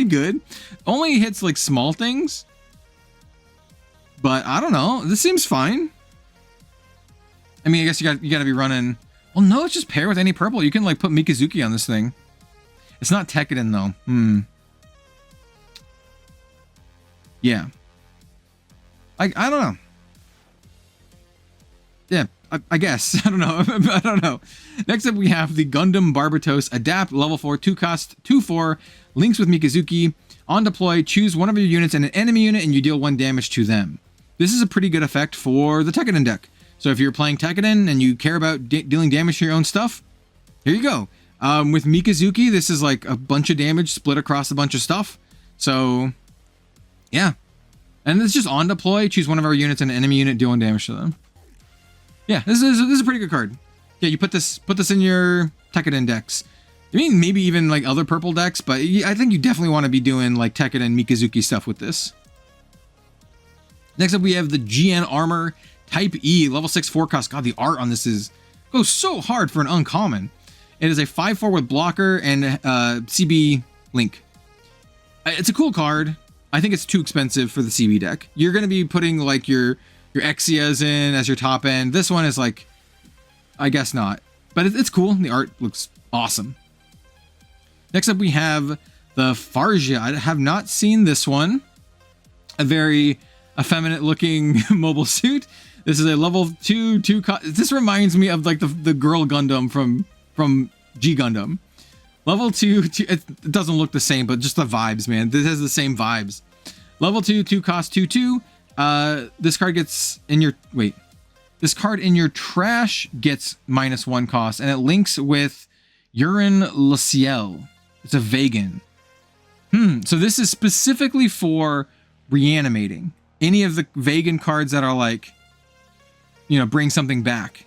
good. Only hits like small things. But I don't know. This seems fine. I mean, I guess you got to be running. Well, no, it's just pair with any purple. You can like put Mikazuki on this thing. It's not Tekkaden though. Yeah. I don't know. Yeah, I guess. I don't know. I don't know. Next up, we have the Gundam Barbatos Adapt level 4, 2 cost, 2/4, links with Mikazuki. On deploy, choose one of your units and an enemy unit, and you deal 1 damage to them. This is a pretty good effect for the Tekkadan deck. So if you're playing Tekkadan and you care about dealing damage to your own stuff, here you go. With Mikazuki, this is like a bunch of damage split across a bunch of stuff. So, yeah. And it's just on deploy, choose one of our units and an enemy unit, deal 1 damage to them. Yeah, this is a pretty good card. Yeah, you put this in your Tekkadan decks. I mean, maybe even like other purple decks, but I think you definitely want to be doing like Tekkadan Mikazuki stuff with this. Next up, we have the GN Armor Type E, level 6, 4 cost. God, the art on this goes so hard for an uncommon. It is a 5/4 with blocker and CB link. It's a cool card. I think it's too expensive for the CB deck. You're going to be putting like your Exias in as your top end. This one is like, I guess not, but it's cool. The art looks awesome. Next up, we have the Farja. I have not seen this one. A very effeminate looking mobile suit. This is a level 2. This reminds me of like the girl Gundam from G Gundam. Level 2, it doesn't look the same, but just the vibes, man. This has the same vibes. Level 2, 2 cost, 2/2. This card gets in your This card in your trash gets -1 cost, and it links with Urine Le Ciel. It's a vegan. So this is specifically for reanimating any of the vegan cards that are like, you know, bring something back.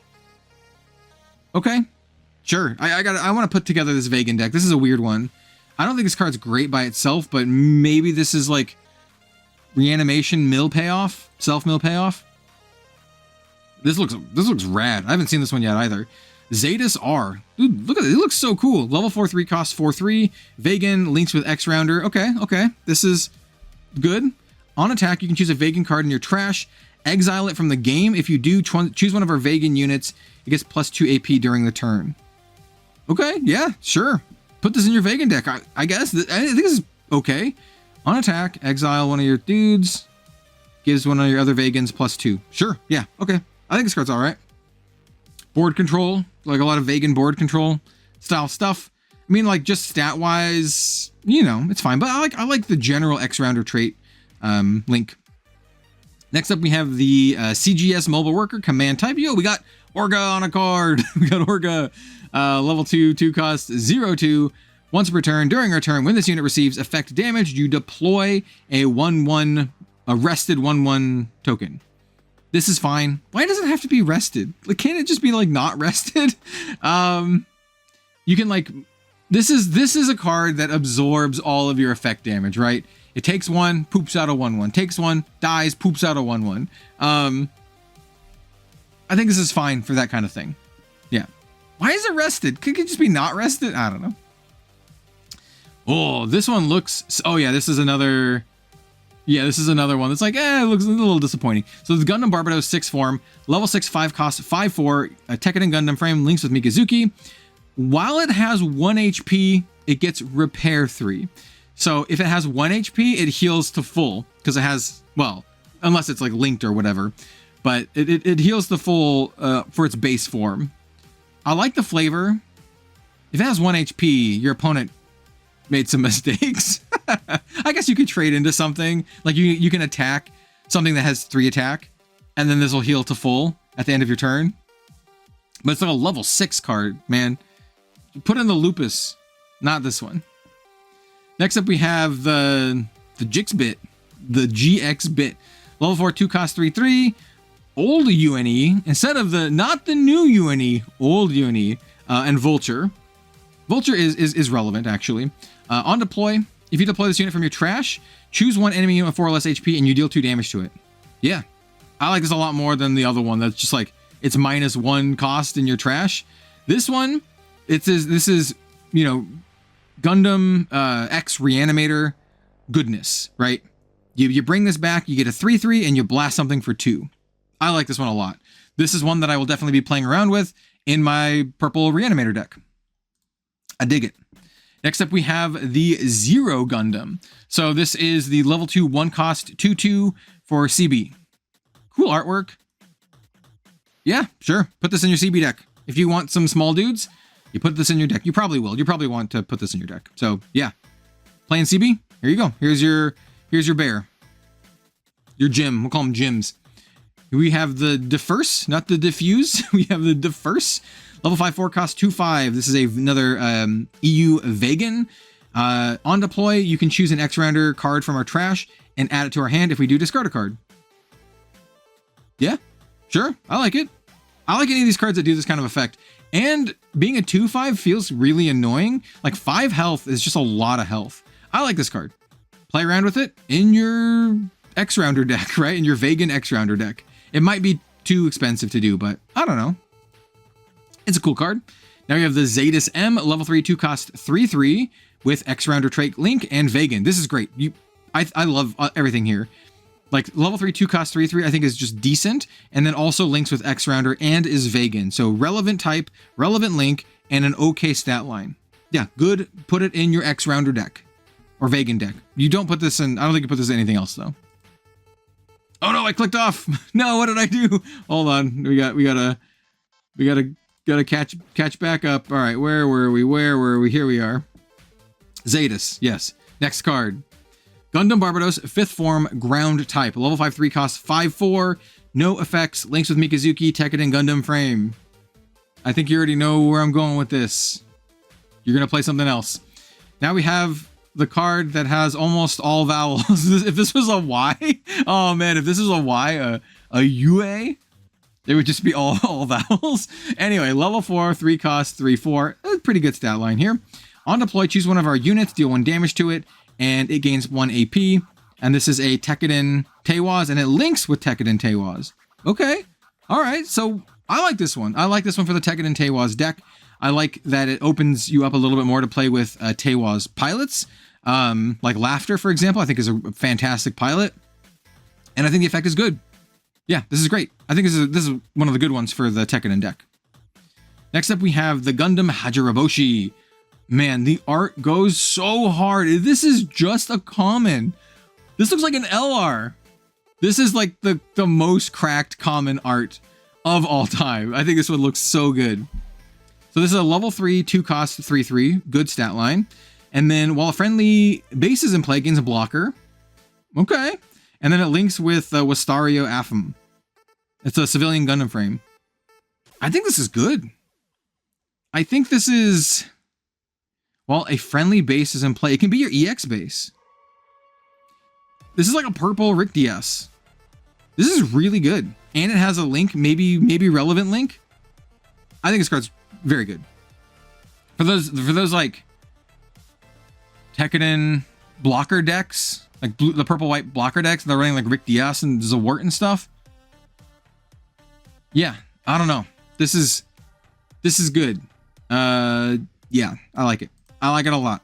Okay, sure. I want to put together this vegan deck. This is a weird one. I don't think this card's great by itself, but maybe this is like reanimation mill payoff, self mill payoff. This looks rad. I haven't seen this one yet either. Zetas R. Dude, look at it. It looks so cool. Level 4, 3 cost, 4/3. Vegan, links with X Rounder. Okay. This is good. On attack, you can choose a vegan card in your trash. Exile it from the game. If you do, choose one of our vegan units. It gets +2 AP during the turn. Okay, yeah, sure. Put this in your vegan deck. I guess. I think this is okay. On attack, exile one of your dudes. Gives one of your other vegans +2. Sure, yeah, okay. I think this card's all right. Board control, like a lot of vegan board control style stuff. I mean, like just stat wise, you know, it's fine. But I like the general X Rounder trait link. Next up, we have the CGS Mobile Worker Command Type. Yo, we got Orga on a card. We got Orga, level 2, 2 cost, 0/2. Once per turn, during our turn, when this unit receives effect damage, you deploy a 1/1 rested 1/1 token. This is fine. Why does it have to be rested? Like, can't it just be like not rested? You can like, this is a card that absorbs all of your effect damage, right? It takes 1, poops out a 1/1. Takes 1, dies, poops out a 1/1. I think this is fine for that kind of thing. Yeah. Why is it rested? Could it just be not rested? I don't know. Oh, this one looks... Oh, yeah, this is another... Yeah, this is another one that's like, it looks a little disappointing. So the Gundam Barbatos 6 form, level 6, 5 cost, 5/4, a Tekkadan Gundam frame, links with Mikazuki. While it has 1 HP, it gets repair 3. So if it has 1 HP, it heals to full, because it has, well, unless it's like linked or whatever, but it heals the full for its base form. I like the flavor. If it has 1 HP, your opponent made some mistakes. I guess you could trade into something. Like you can attack something that has 3 attack, and then this will heal to full at the end of your turn. But it's like a level 6 card, man. Put in the Lupus, not this one. Next up, we have the Jix Bit, the GX Bit. Level 4, 2 cost, 3/3. Old UNE, instead of not the new UNE, old UNE, and Vulture. Vulture is relevant, actually. On deploy, if you deploy this unit from your trash, choose one enemy unit with 4 or less HP and you deal 2 damage to it. Yeah, I like this a lot more than the other one that's just like, it's -1 cost in your trash. This one, this is, you know, Gundam X Reanimator goodness, right? You bring this back, you get a 3/3, and you blast something for 2. I like this one a lot. This is one that I will definitely be playing around with in my purple Reanimator deck. I dig it. Next up, we have the Zero Gundam. So this is the level 2, 1 cost, 2/2 for CB. Cool artwork. Yeah, sure. Put this in your CB deck. If you want some small dudes, you put this in your deck. You probably will. You probably want to put this in your deck. So yeah, playing CB. Here you go. Here's your bear. Your Jim. We'll call them Jims. We have the Diffuse, not the Diffuse. We have the Diffuse. Level 5/4 cost 2/5. This is another EU vegan. On deploy, you can choose an X-Rounder card from our trash and add it to our hand. If we do, discard a card. Yeah, sure. I like it. I like any of these cards that do this kind of effect. And being a 2/5 feels really annoying. Like 5 health is just a lot of health. I like this card. Play around with it in your X-Rounder deck, right? In your vegan X-Rounder deck. It might be too expensive to do, but I don't know. It's a cool card. Now we have the Zetas M, level 3, 2 cost 3/3 with X-Rounder trait Link and vegan. This is great. I love everything here. Like level 3, 2 cost 3/3, I think is just decent. And then also links with X-Rounder and is vegan. So relevant type, relevant link, and an okay stat line. Yeah, good. Put it in your X-Rounder deck or vegan deck. You don't put this in, I don't think you put this in anything else though. Oh no, I clicked off. No, what did I do? Hold on. We gotta catch back up. All right, where were we? Here we are. Zetas, yes. Next card. Gundam Barbados, 5th form, ground type. Level 5/3 costs 5/4. No effects. Links with Mikazuki, Tekkadan Gundam frame. I think you already know where I'm going with this. You're gonna play something else. Now we have the card that has almost all vowels. If this was a Y, oh man, if this was a Y, a UA, it would just be all vowels. Anyway, level 4, 3 cost 3/4. Pretty good stat line here. On deploy, choose one of our units, deal 1 damage to it, and it gains 1 AP. And this is a Tekkadan Teiwaz, and it links with Tekkadan Teiwaz. Okay, all right, so I like this one. I like this one for the Tekkadan Teiwaz deck. I like that it opens you up a little bit more to play with Teiwaz pilots. Like Laughter, for example, I think is a fantastic pilot. And I think the effect is good. Yeah, this is great. I think this is one of the good ones for the Tekkadan deck. Next up, we have the Gundam Hajiraboshi. Man, the art goes so hard. This is just a common. This looks like an LR. This is like the most cracked common art of all time. I think this one looks so good. So this is a level 3, 2 cost 3/3, good stat line. And then while a friendly base is in play, gains a blocker. Okay. And then it links with Wistario Afam. It's a civilian Gundam frame. I think this is good. I think this is, while a friendly base is in play, it can be your EX base. This is like a purple Rick DS. This is really good. And it has a link, maybe relevant link. I think this card's very good. For those like Tekkadan blocker decks, like the purple white blocker decks, they're running like Rick DS and Zawart and stuff. Yeah, I don't know. This is good. Yeah, I like it. I like it a lot.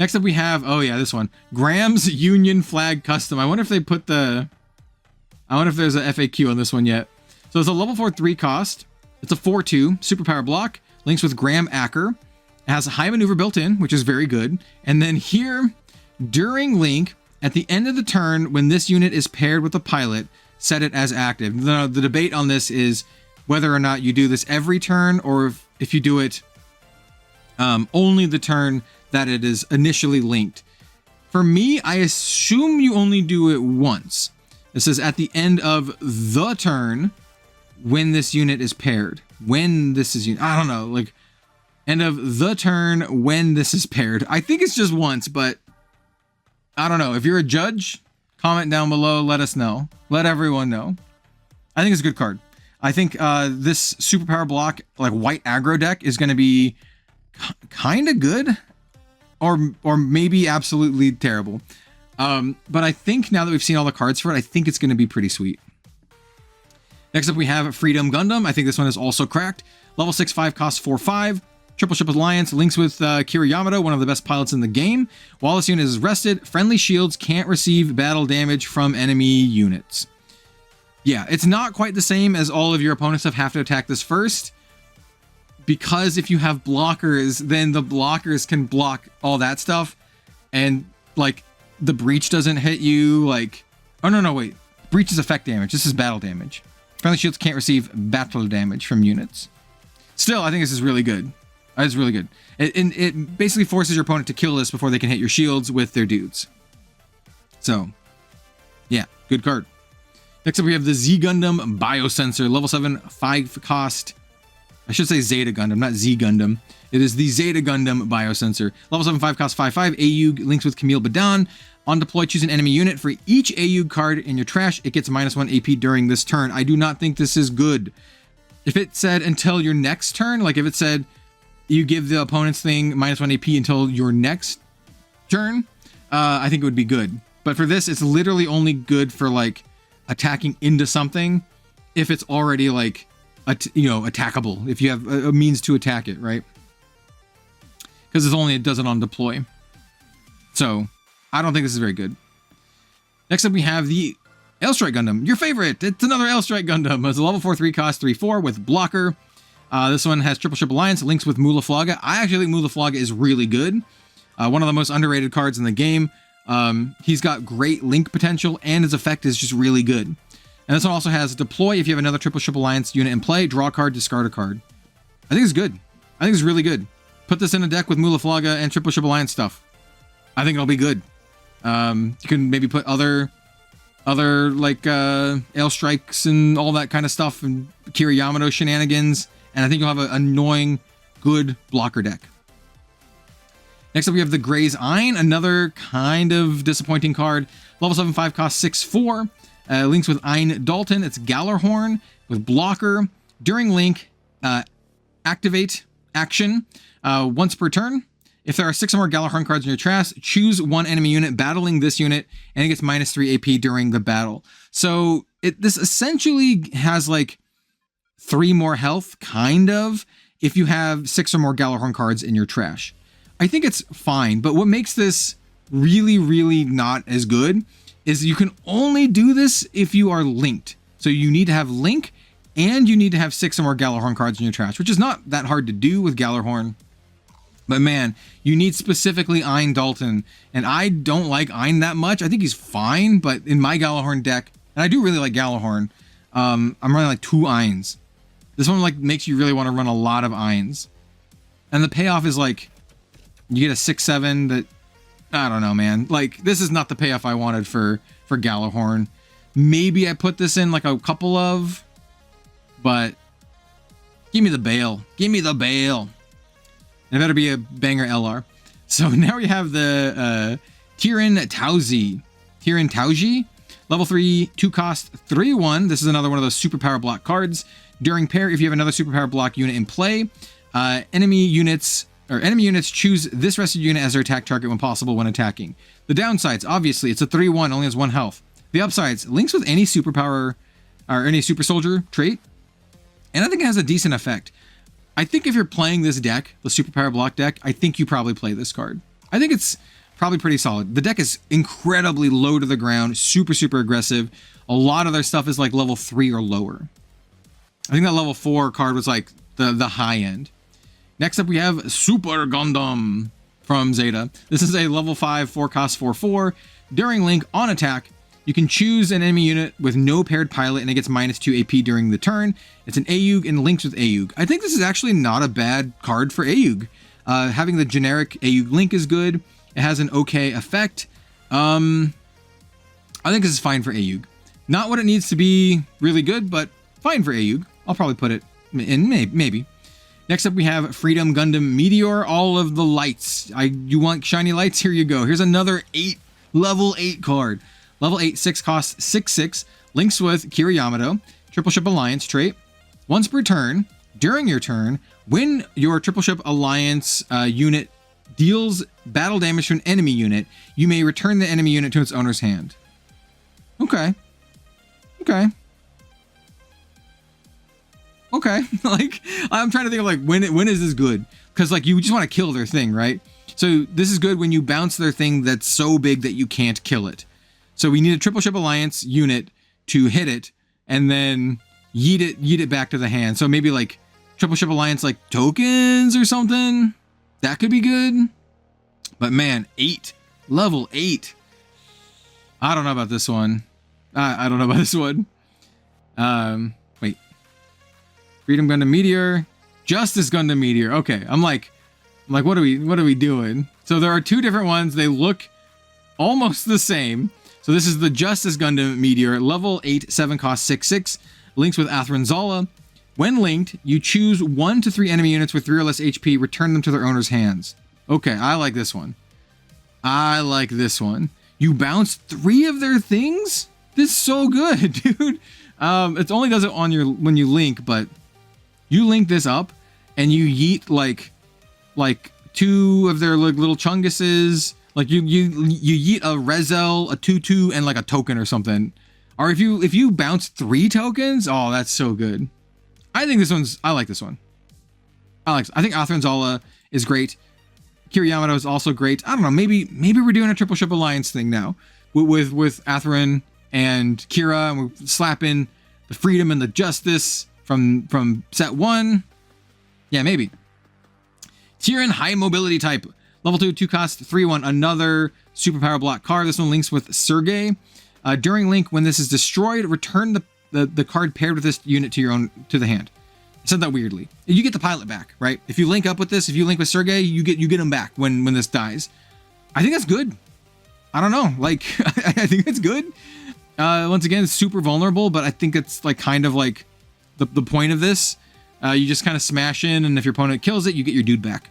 Next up we have, oh yeah, this one. Graham's Union Flag Custom. I wonder if they put I wonder if there's a FAQ on this one yet. So it's a level 4 3 cost. It's a 4/2 superpower block. Links with Graham Acker. It has a high maneuver built in, which is very good. And then here, during link, at the end of the turn, when this unit is paired with a pilot, set it as active. The debate on this is whether or not you do this every turn, or if you do it only the turn that it is initially linked. For me, I assume you only do it once. It says at the end of the turn, when this unit is paired. When this is, I don't know, like end of the turn when this is paired. I think it's just once, but I don't know. If you're a judge, comment down below, let us know. Let everyone know. I think it's a good card. I think this superpower block, like white aggro deck, is going to be kind of good, or maybe absolutely terrible. But I think now that we've seen all the cards for it, I think it's going to be pretty sweet. Next up, we have Freedom Gundam. I think this one is also cracked. Level 6, 5 costs 4/5. Triple Ship Alliance links with Kira Yamato, one of the best pilots in the game. While this unit is rested, friendly shields can't receive battle damage from enemy units. Yeah, it's not quite the same as all of your opponents have to attack this first, because if you have blockers, then the blockers can block all that stuff, and like the breach doesn't hit you. Like, oh no, wait, breach is effect damage. This is battle damage. Friendly shields can't receive battle damage from units. Still, I think this is really good. It's really good. It basically forces your opponent to kill this before they can hit your shields with their dudes. So, yeah, good card. Next up, we have the Z Gundam Biosensor, level 7, 5 cost. I should say Zeta Gundam, not Z Gundam. It is the Zeta Gundam Biosensor. Level 7, 5 cost, 5/5. AUG links with Camille Badan. On deploy, choose an enemy unit. For each AUG card in your trash, it gets -1 AP during this turn. I do not think this is good. If it said until your next turn, like if it said you give the opponent's thing -1 AP until your next turn, I think it would be good. But for this, it's literally only good for like attacking into something if it's already like, attackable. If you have a means to attack it, right? Because it does it on deploy. So I don't think this is very good. Next up, we have the L-Strike Gundam, your favorite. It's another L-Strike Gundam. It's a level 4, 3 cost, 3/4 with blocker. This one has triple ship alliance, links with Mulaflaga. I actually think Mulaflaga is really good. One of the most underrated cards in the game. He's got great link potential, and his effect is just really good. And this one also has deploy. If you have another triple ship alliance unit in play, draw a card, discard a card. I think it's good. I think it's really good. Put this in a deck with Mulaflaga and triple ship alliance stuff. I think it'll be good. You can maybe put other like L strikes and all that kind of stuff, and Kira Yamato shenanigans, and I think you'll have an annoying, good blocker deck. Next up, we have the Gray's Ein, another kind of disappointing card. Level 7, 5 cost, 6/4. Links with Ein Dalton. It's Gallarhorn with blocker. During link, activate action once per turn. If there are 6 or more Gallarhorn cards in your trash, choose one enemy unit battling this unit, and it gets -3 AP during the battle. So this essentially has like 3 more health, kind of, if you have 6 or more Gallarhorn cards in your trash. I think it's fine, but what makes this really, really not as good is you can only do this if you are linked. So you need to have link, and you need to have 6 or more Gallarhorn cards in your trash, which is not that hard to do with Gallarhorn. But man, you need specifically Ein Dalton, and I don't like Ein that much. I think he's fine, but in my Gallarhorn deck, and I do really like Gallarhorn, I'm running like 2 Eins. This one like makes you really want to run a lot of Eins. And the payoff is like, you get a 6/7 that, I don't know, man. Like, this is not the payoff I wanted for Gallarhorn. Maybe I put this in like a couple of, but give me the bail. Give me the bail. And it better be a banger LR. So now we have the Tiran Tauji. Level 3, 2 cost, 3/1. This is another one of those superpower block cards. During pair, if you have another superpower block unit in play, enemy units choose this rested unit as their attack target when possible when attacking. The downsides, obviously, it's a 3/1, only has 1 health. The upsides, links with any superpower or any super soldier trait, and I think it has a decent effect. I think if you're playing this deck, the superpower block deck, I think you probably play this card. I think it's probably pretty solid. The deck is incredibly low to the ground, super, super aggressive. A lot of their stuff is like level 3 or lower. I think that level 4 card was like the high end. Next up, we have Super Gundam from Zeta. This is a level 5, 4 cost, 4/4. During link, on attack, you can choose an enemy unit with no paired pilot, and it gets -2 AP during the turn. It's an AUG and links with AUG. I think this is actually not a bad card for AUG. Having the generic AUG link is good. It has an okay effect. I think this is fine for AUG. Not what it needs to be really good, but fine for AUG. I'll probably put it in maybe. Next up, we have Freedom Gundam Meteor. All of the lights. You want shiny lights? Here you go. Here's another level 8 card. Level 8, 6 cost, 6/6. Links with Kira Yamato. Triple Ship Alliance trait. Once per turn, during your turn, when your Triple Ship Alliance unit deals battle damage to an enemy unit, you may return the enemy unit to its owner's hand. Okay. Like, I'm trying to think of like when is this good? Because like you just want to kill their thing, right? So this is good when you bounce their thing that's so big that you can't kill it. So we need a Triple Ship Alliance unit to hit it and then yeet it back to the hand. So maybe like Triple Ship Alliance like tokens or something. That could be good. But man, level 8. I don't know about this one. I don't know about this one. Freedom Gundam Meteor, Justice Gundam Meteor. Okay, I'm like, what are we doing? So there are two different ones. They look almost the same. So this is the Justice Gundam Meteor, level 8, 7 cost 6/6, links with Atherin Zala. When linked, you choose 1 to 3 enemy units with 3 or less HP, return them to their owner's hands. Okay, I like this one. I like this one. You bounce 3 of their things? This is so good, dude. It only does it on your when you link, but you link this up and you yeet like 2 of their little chunguses. Like you yeet a Rezel, a Tutu, and like a token or something. Or if you bounce 3 tokens, oh, that's so good. I think I like this one. I think Atherin Zala is great. Kira Yamato is also great. I don't know, maybe we're doing a triple ship alliance thing now with Atherin and Kira, and we're slapping the Freedom and the Justice from set 1. Yeah, maybe. Tyrion, high mobility type, level 2, 2 cost 3/1, another superpower block card. This one links with Sergei. During link, when this is destroyed, return the card paired with this unit to the hand. I said that weirdly. You get the pilot back, right? If you link up with this, if you link with Sergei, you get him back when this dies. I think that's good. I don't know, like I think it's good. Once again, it's super vulnerable, but I think it's like kind of like the point of this. You just kind of smash in, and if your opponent kills it, you get your dude back.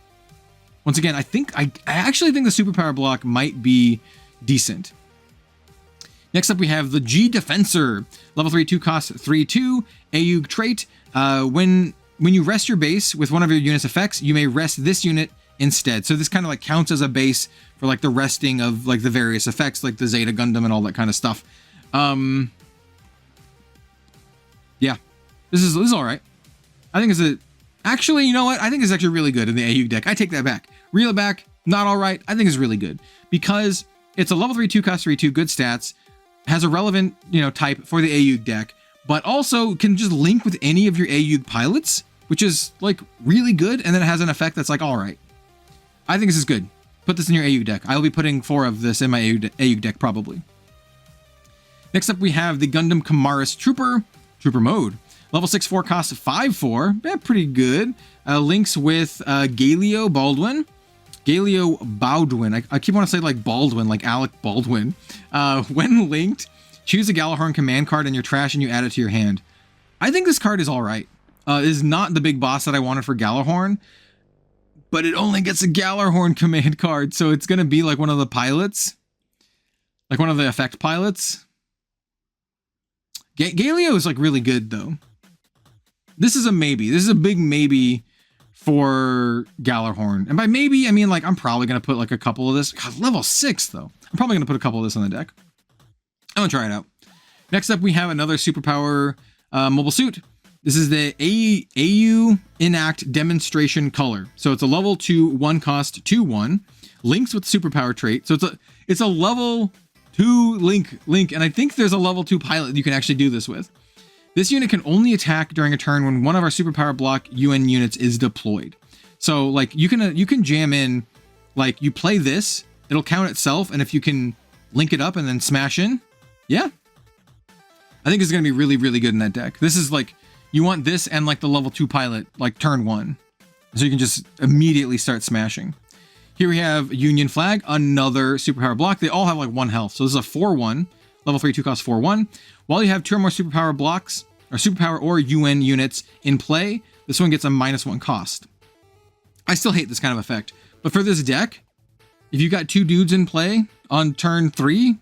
Once again, I actually think the superpower block might be decent. Next up, we have the G Defensor, level 3, 2 cost 3/2, AUG trait. When you rest your base with one of your unit's effects, you may rest this unit instead. So this kind of like counts as a base for like the resting of like the various effects, like the Zeta Gundam and all that kind of stuff. Yeah, this is all right. I think actually, you know what? I think it's actually really good in the AUG deck. I take that back. Reel it back. Not all right. I think it's really good because it's a level 3, 2 cost 3/2, good stats, has a relevant, type for the AUG deck, but also can just link with any of your AUG pilots, which is like really good. And then it has an effect that's like, all right. I think this is good. Put this in your AUG deck. I'll be putting 4 of this in my AUG deck probably. Next up, we have the Gundam Kamaris Trooper mode. Level 6, 4 cost 5/4. Yeah, pretty good. Links with Galio Baldwin. I keep wanting to say like Baldwin, like Alec Baldwin. When linked, choose a Galahorn command card in your trash and you add it to your hand. I think this card is all right. It is not the big boss that I wanted for Galahorn, but it only gets a Galahorn command card, so it's going to be like one of the pilots. Like one of the effect pilots. Galio is like really good though. This is a maybe. This is a big maybe for Galahorn. And by maybe, I mean like I'm probably going to put like a couple of this. God, level 6 though. I'm probably going to put a couple of this on the deck. I'm going to try it out. Next up, we have another superpower mobile suit. This is the AU Enact Demonstration Color. So it's a level 2, 1 cost 2/1. Links with superpower trait. So it's a level 2 link. And I think there's a level 2 pilot you can actually do this with. This unit can only attack during a turn when one of our superpower block UN units is deployed. So like you can jam in, like you play this, it'll count itself, and if you can link it up and then smash in, yeah. I think it's gonna be really, really good in that deck. This is like, you want this and like the level 2 pilot, like turn 1. So you can just immediately start smashing. Here we have Union Flag, another superpower block. They all have like 1 health. So this is a 4/1, level 3, 2 cost 4/1. While you have 2 or more superpower blocks, or superpower or UN units in play, this one gets a -1 cost. I still hate this kind of effect, but for this deck, if you got 2 dudes in play on turn 3,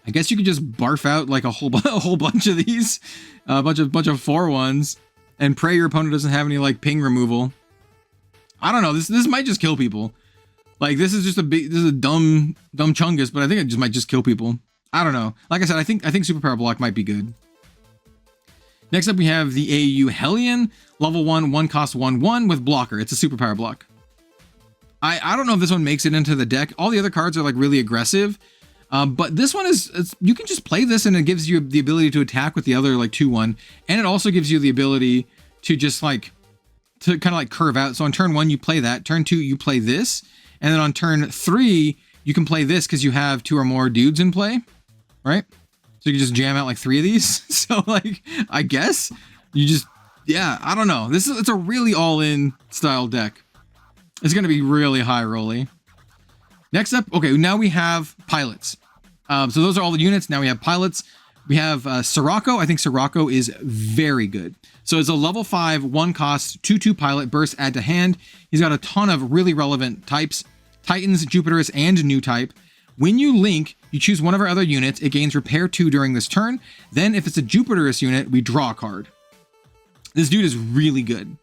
I guess you could just barf out like a whole bunch of these, a bunch of 4/1s, and pray your opponent doesn't have any like ping removal. I don't know. This might just kill people. Like this is a dumb chungus, but I think it just might just kill people. I don't know. Like I said, I think superpower block might be good. Next up, we have the AU Hellion, level 1, 1 cost 1/1 with blocker. It's a superpower block. I don't know if this one makes it into the deck. All the other cards are like really aggressive, but this one you can just play this and it gives you the ability to attack with the other like 2/1, and it also gives you the ability to just like to kind of like curve out. So on turn 1 you play that, turn 2 you play this, and then on turn 3 you can play this because you have 2 or more dudes in play, right? So you can just jam out like 3 of these. So like, I guess you just Yeah, I don't know. It's a really all-in style deck. It's going to be really high rolly. Next up, okay, now we have pilots. So those are all the units. Now we have pilots. We have Sirocco. I think Sirocco is very good. So it's a level 5, 1 cost, 2/2 pilot, burst, add to hand. He's got a ton of really relevant types. Titans, Jupiterus, and new type. When you link, you choose one of our other units. It gains repair 2 during this turn. Then if it's a Jupiterus unit, we draw a card. This dude is really good.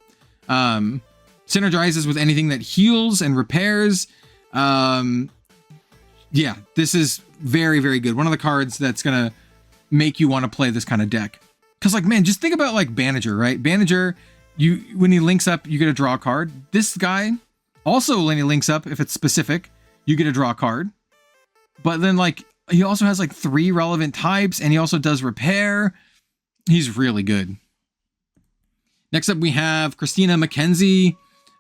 Synergizes with anything that heals and repairs. Yeah, this is very, very good. One of the cards that's going to make you want to play this kind of deck. Because, like, man, just think about, like, Bandager, right? Bandager, when he links up, you get to draw a card. This guy, also when he links up, if it's specific, you get to draw a card. But then, like, he also has, like, 3 relevant types, and he also does repair. He's really good. Next up, we have Christina McKenzie.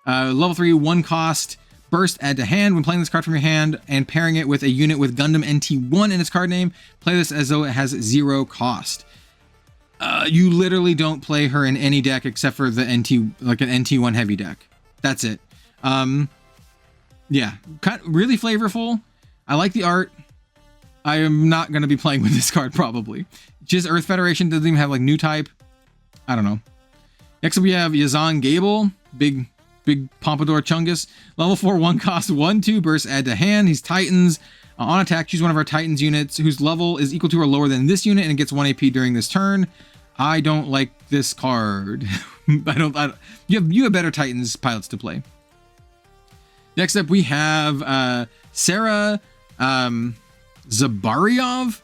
Level 3, 1 cost, burst, add to hand. When playing this card from your hand and pairing it with a unit with Gundam NT1 in its card name, play this as though it has 0 cost. You literally don't play her in any deck except for the NT, like an NT1 heavy deck. That's it. Yeah, really flavorful. I like the art. I am not going to be playing with this card probably. Just Earth Federation doesn't even have like new type. I don't know. Next up we have Yazan Gable, big Pompadour Chungus. Level 4, 1 cost, 1/2 burst, add to hand. He's Titans. On attack, choose one of our Titans units whose level is equal to or lower than this unit and it gets 1 AP during this turn. I don't like this card. You have better Titans pilots to play. Next up we have Sarah Zabaryov.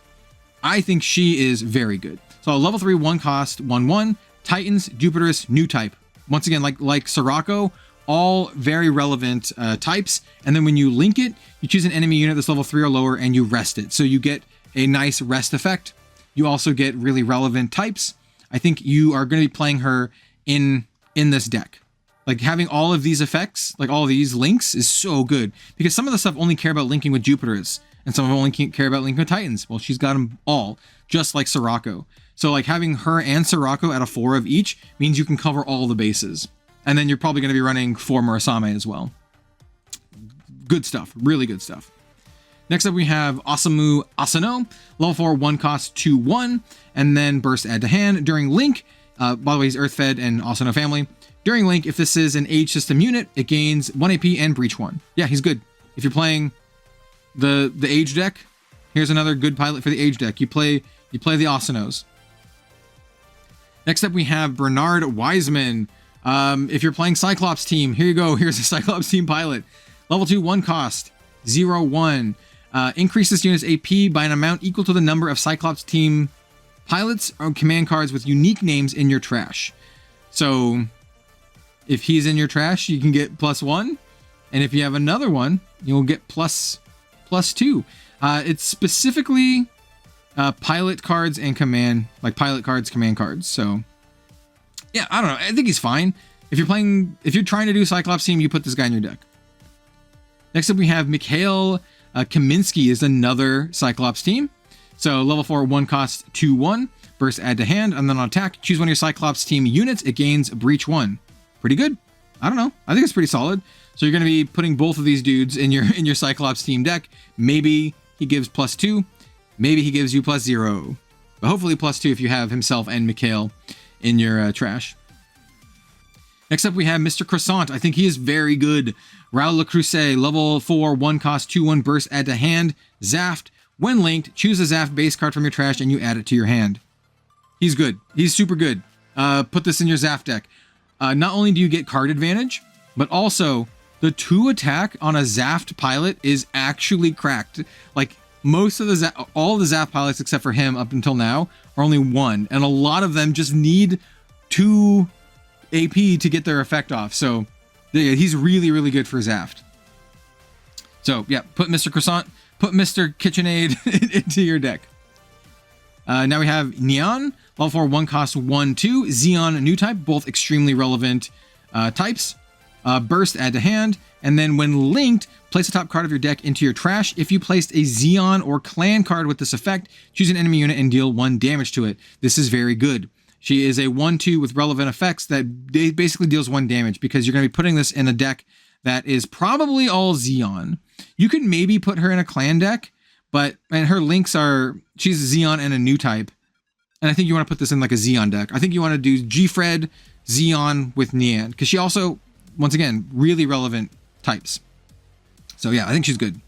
I think she is very good. So level 3, 1 cost, 1/1. Titans, Jupiterus, new type. Once again, like Sirocco, all very relevant types. And then when you link it, you choose an enemy unit that's level 3 or lower and you rest it. So you get a nice rest effect. You also get really relevant types. I think you are going to be playing her in this deck. Like having all of these effects, like all of these links is so good. Because some of the stuff only care about linking with Jupiterus. And some of them only care about linking with Titans. Well, she's got them all, just like Sirocco. So like having her and Sirocco at a 4 of each means you can cover all the bases. And then you're probably going to be running 4 Murasame as well. Good stuff. Really good stuff. Next up we have Osamu Asano. Level 4, 1 cost, 2/1. And then burst, add to hand. During link, by the way, he's Earth Fed and Asano family. During link, if this is an Age System unit, it gains 1 AP and breach 1. Yeah, he's good. If you're playing the Age deck, here's another good pilot for the Age deck. You play the Asanos. Next up, we have Bernard Wiseman. If you're playing Cyclops team, here you go. Here's a Cyclops team pilot. Level 2, 1 cost, 0/1. Increase this unit's AP by an amount equal to the number of Cyclops team pilots or command cards with unique names in your trash. So if he's in your trash, you can get +1. And if you have another one, you'll get +2. It's specifically pilot cards and command, like pilot cards, command cards. So yeah, I don't know. I think he's fine. If you're trying to do Cyclops team, you put this guy in your deck. Next up, we have Mikhail Kaminsky is another Cyclops team. So level 4, 1 cost, 2/1. Burst, add to hand, and then on attack, choose one of your Cyclops team units. It gains breach 1. Pretty good. I don't know. I think it's pretty solid. So you're going to be putting both of these dudes in your Cyclops team deck. Maybe he gives +2. Maybe he gives you +0. But hopefully +2 if you have himself and Mikhail in your trash. Next up, we have Mr. Croissant. I think he is very good. Raoul Le Creuset, level 4, 1 cost, 2/1, burst, add to hand. Zaft. When linked, choose a Zaft base card from your trash and you add it to your hand. He's good. He's super good. Put this in your Zaft deck. Not only do you get card advantage, but also the 2 attack on a Zaft pilot is actually cracked. Like most of all the Zaft pilots except for him up until now are only 1, and a lot of them just need 2 AP to get their effect off. So yeah, he's really, really good for Zaft. So yeah, put Mr. Croissant, put Mr. KitchenAid into your deck. Now we have Neon, level 4, 1 cost, 1/2. Xeon, new type, both extremely relevant types. Burst, add to hand, and then when linked, place the top card of your deck into your trash. If you placed a Xeon or clan card with this effect, choose an enemy unit and deal 1 damage to it. This is very good. She is a 1/2 with relevant effects that basically deals 1 damage, because you're going to be putting this in a deck that is probably all Xeon. You could maybe put her in a clan deck, and her links are, she's Xeon and a new type. And I think you want to put this in like a Xeon deck. I think you want to do G-Fred, Xeon with Nian, because she also, once again, really relevant types. So yeah, I think she's good.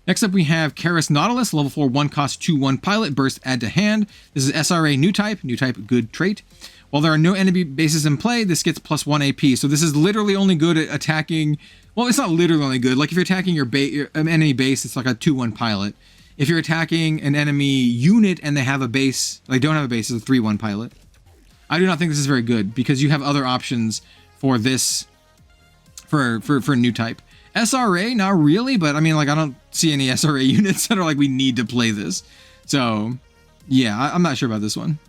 Next up, we have Karis Nautilus, level 4, 1 cost, 2/1 pilot, burst, add to hand. This is SRA new type, good trait. While there are no enemy bases in play, this gets +1 AP. So this is literally only good at attacking. Well, it's not literally only good. Like if you're attacking your enemy base, it's like a 2/1 pilot. If you're attacking an enemy unit and they have a base, like don't have a base, it's a 3/1 pilot. I do not think this is very good, because you have other options for this, for new type. SRA, not really, but I mean, like, I don't see any SRA units that are like, we need to play this. So, yeah, I'm not sure about this one.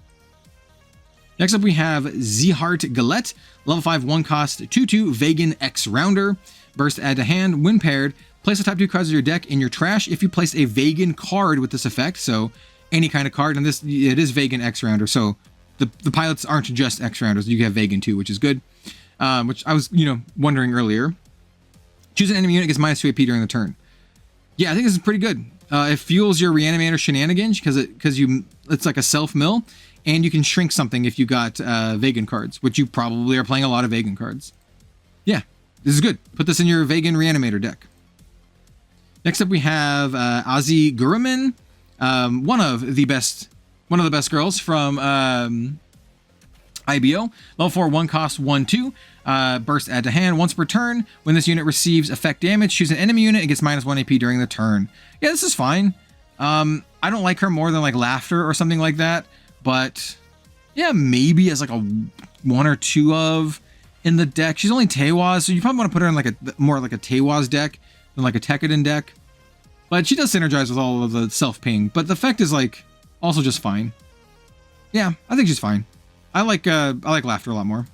Next up, we have Zhart Galette, level 5, 1 cost, 2/2, Vegan X Rounder. Burst, add to hand. When paired, place the top 2 cards of your deck in your trash if you place a Vegan card with this effect. So, any kind of card, and this, it is Vegan X Rounder. So, the pilots aren't just X Rounders. You have Vegan too, which is good. Which I was, wondering earlier. Choose an enemy unit, gets -2 AP during the turn. Yeah, I think this is pretty good. It fuels your Reanimator shenanigans, because it's like a self-mill, and you can shrink something if you got Vegan cards, which you probably are playing a lot of Vegan cards. Yeah, this is good. Put this in your Vegan Reanimator deck. Next up, we have Azi Gurumin, one of the best girls from IBO. Level 4, 1 cost, 1/2. Burst, add to hand. Once per turn, when this unit receives effect damage, choose an enemy unit and gets -1 AP during the turn. Yeah, this is fine. I don't like her more than like Laughter or something like that, but yeah, maybe as like a 1 or 2 of in the deck. She's only Teiwaz, so you probably want to put her in like more like a Teiwaz deck than like a Tekkadan deck. But she does synergize with all of the self-ping, but the effect is like also just fine. Yeah, I think she's fine. I like Laughter a lot more.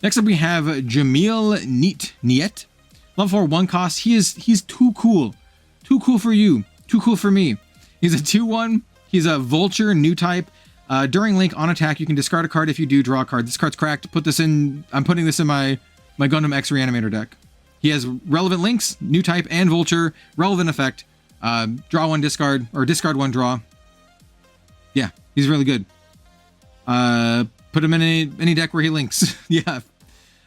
Next up, we have Jamil Niet. Level 4, 1 cost. He's too cool. Too cool for you. Too cool for me. He's a 2/1. He's a Vulture, new type. During Link on attack, you can discard a card. If you do, draw a card. This card's cracked. Put this in. I'm putting this in my Gundam X Reanimator deck. He has relevant links, new type, and Vulture. Relevant effect. Draw 1, discard, or discard 1, draw. Yeah, he's really good. Put him in any deck where he links. Yeah.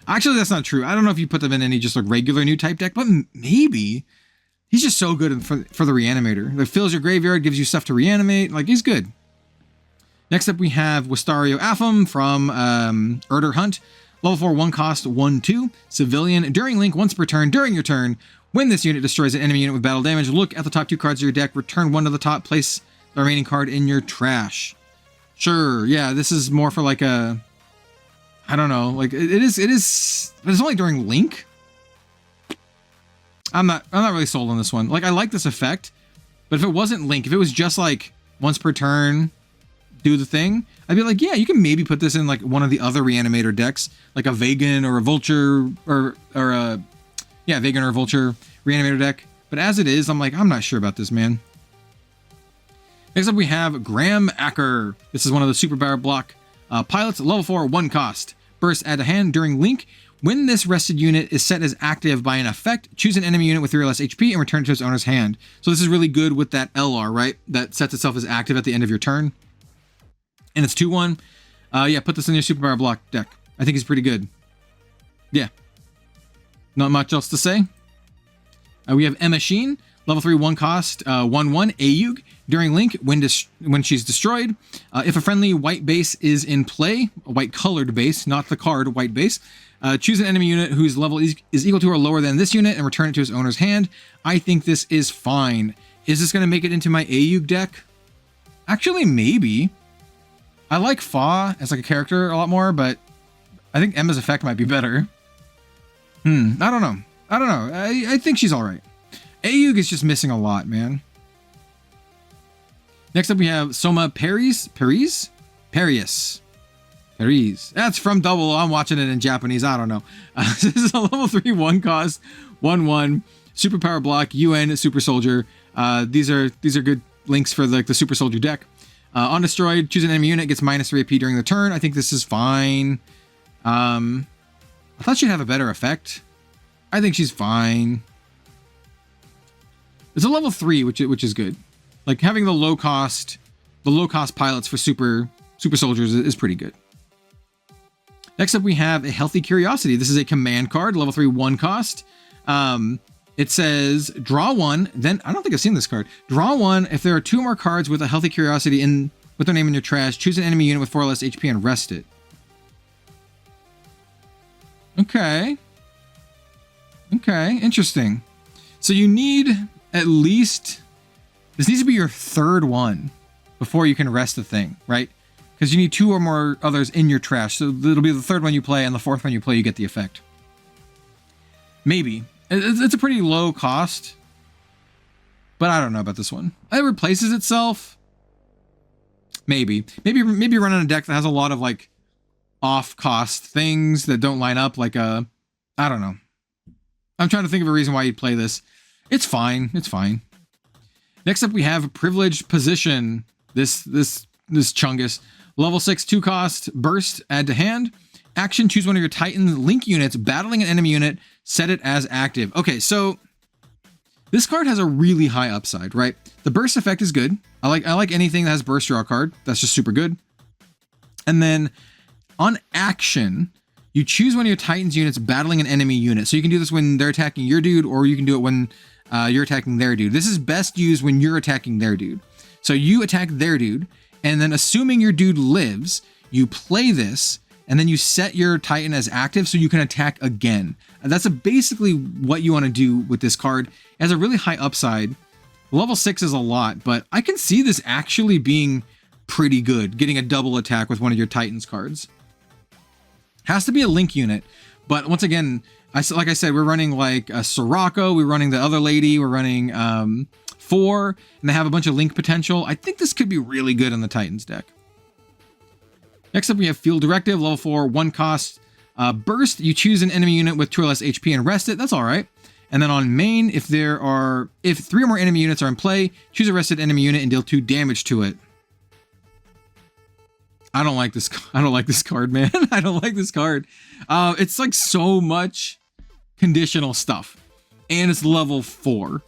Actually, that's not true. I don't know if you put them in any just like regular new type deck, but maybe. He's just so good for the Reanimator. It fills your graveyard, gives you stuff to reanimate. Like, he's good. Next up, we have Wistario Apham from Erder Hunt. Level 4, 1 cost, 1/2. Civilian. During Link, once per turn, during your turn, when this unit destroys an enemy unit with battle damage, look at the top 2 cards of your deck, return 1 to the top, place the remaining card in your trash. Sure, yeah, this is more for like a, I don't know, like it is, but it's only during Link. I'm not really sold on this one. Like, I like this effect, but if it wasn't Link, if it was just like once per turn, do the thing, I'd be like, yeah, you can maybe put this in like one of the other Reanimator decks, like a Vegan or a Vulture or a, yeah, Vegan or a Vulture Reanimator deck. But as it is, I'm like, I'm not sure about this, man. Next up, we have Graham Acker. This is one of the Super Power Block pilots. Level 4, 1 cost. Burst, add to hand. During Link, when this rested unit is set as active by an effect, choose an enemy unit with 3 or less HP and return it to its owner's hand. So this is really good with that LR, right? That sets itself as active at the end of your turn. And it's 2/1. Yeah, put this in your Super Power Block deck. I think he's pretty good. Yeah. Not much else to say. We have Emma Sheen. Level 3, 1 cost, 1/1, Ayug. During Link, when she's destroyed, if a friendly white base is in play, a white colored base, not the card, white base, choose an enemy unit whose level is equal to or lower than this unit and return it to its owner's hand. I think this is fine. Is this going to make it into my Ayug deck? Actually, maybe. I like Fa as like a character a lot more, but I think Emma's effect might be better. I don't know. I think she's all right. Ayug is just missing a lot, man. Next up, we have Soma Paris. That's from Double. I'm watching it in Japanese. I don't know. This is a level 3, 1 cost, 1/1 Super Power Block, UN Super Soldier. These are good links for like the Super Soldier deck. On destroyed, choose an enemy unit, gets -3 AP during the turn. I think this is fine. I thought she'd have a better effect. I think she's fine. It's a level 3, which is good. Like having the low cost pilots for super soldiers is pretty good. Next up, we have a Healthy Curiosity. This is a command card, level 3, 1 cost. It says draw 1. Then I don't think I've seen this card. Draw 1 if there are 2 or more cards with a Healthy Curiosity with their name in your trash. Choose an enemy unit with 4 or less HP and rest it. Okay, interesting. So you need at least, this needs to be your 3rd one before you can rest the thing, right? Because you need 2 or more others in your trash. So it'll be the 3rd one you play, and the 4th one you play, you get the effect. Maybe. It's a pretty low cost, but I don't know about this one. It replaces itself. Maybe running a deck that has a lot of like off-cost things that don't line up, like I don't know. I'm trying to think of a reason why you'd play this. It's fine. It's fine. Next up, we have Privileged Position. This chungus. Level 6, 2 cost, burst, add to hand. Action, choose one of your Titan link units, battling an enemy unit, set it as active. Okay, so this card has a really high upside, right? The burst effect is good. I like anything that has burst draw card. That's just super good. And then on action, you choose one of your Titan's units battling an enemy unit. So you can do this when they're attacking your dude, or you can do it when you're attacking their dude. This is best used when you're attacking their dude. So you attack their dude, and then assuming your dude lives, you play this, and then you set your Titan as active so you can attack again. And that's basically what you want to do with this card. It has a really high upside. Level 6 is a lot, but I can see this actually being pretty good, getting a double attack with one of your Titans cards. Has to be a link unit, but once again, like I said, we're running like a Sirocco, we're running the other lady, we're running 4, and they have a bunch of link potential. I think this could be really good in the Titans deck. Next up, we have Field Directive, level 4, 1 cost. Burst, you choose an enemy unit with 2 or less HP and rest it. That's all right. And then on main, if 3 or more enemy units are in play, choose a rested enemy unit and deal 2 damage to it. I don't like this card, man. I don't like this card. It's like so much conditional stuff, and it's level 4.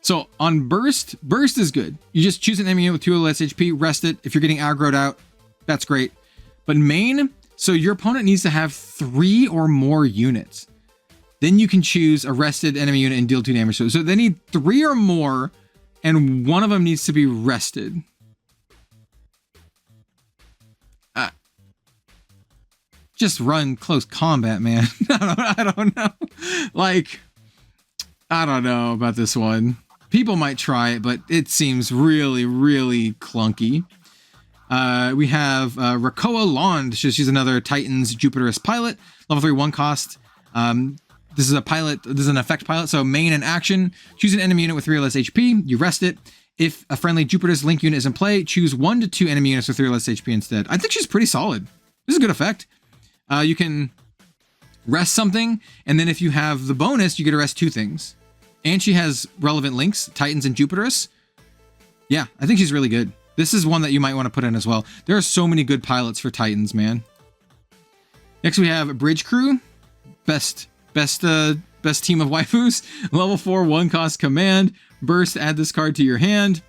So on burst is good. You just choose an enemy unit with 2 or less HP, rest it. If you're getting aggroed out, that's great. But main, so your opponent needs to have 3 or more units. Then you can choose a rested enemy unit and deal 2 damage to it. So they need 3 or more, and one of them needs to be rested. Just run close combat, man. I don't know. Like, I don't know about this one. People might try it, but it seems really, really clunky. We have Rakoa Lond. She's another Titans Jupiterus pilot. Level 3, 1 cost. This is a pilot. This is an effect pilot. So main and action. Choose an enemy unit with 3 or less HP. You rest it. If a friendly Jupiterus link unit is in play, choose 1 to 2 enemy units with 3 or less HP instead. I think she's pretty solid. This is a good effect. You can rest something, and then if you have the bonus, you get to rest 2 things. And she has relevant links, Titans and Jupiterus. Yeah, I think she's really good. This is one that you might want to put in as well. There are so many good pilots for Titans, man. Next we have Bridge Crew. Best team of waifus. Level 4, 1 cost command. Burst, add this card to your hand.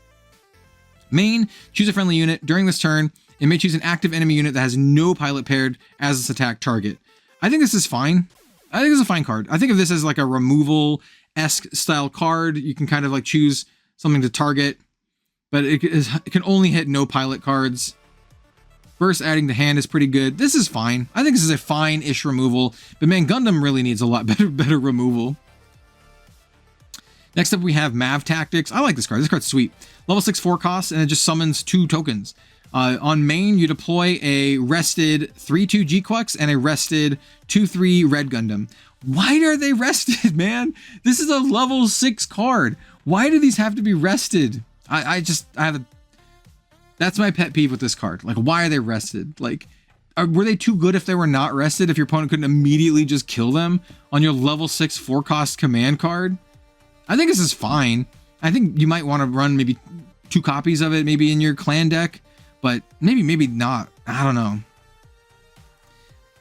Main, choose a friendly unit. During this turn, it may choose an active enemy unit that has no pilot paired as its attack target. I think this is fine. I think this is a fine card. I think of this as like a removal-esque style card. You can kind of like choose something to target, but it can only hit no pilot cards. Burst adding to hand is pretty good. This is fine. I think this is a fine-ish removal, but man, Gundam really needs a lot better removal. Next up, we have Mav Tactics. I like this card. This card's sweet. Level 6, 4 costs, and it just summons 2 tokens. On main, you deploy a rested 3/2 G-Quex and a rested 2/3 Red Gundam. Why are they rested, man? This is a level 6 card. Why do these have to be rested? That's my pet peeve with this card. Like, why are they rested? Like, were they too good if they were not rested? If your opponent couldn't immediately just kill them on your level 6 4-cost command card? I think this is fine. I think you might want to run maybe 2 copies of it, maybe in your clan deck. but maybe not. I don't know.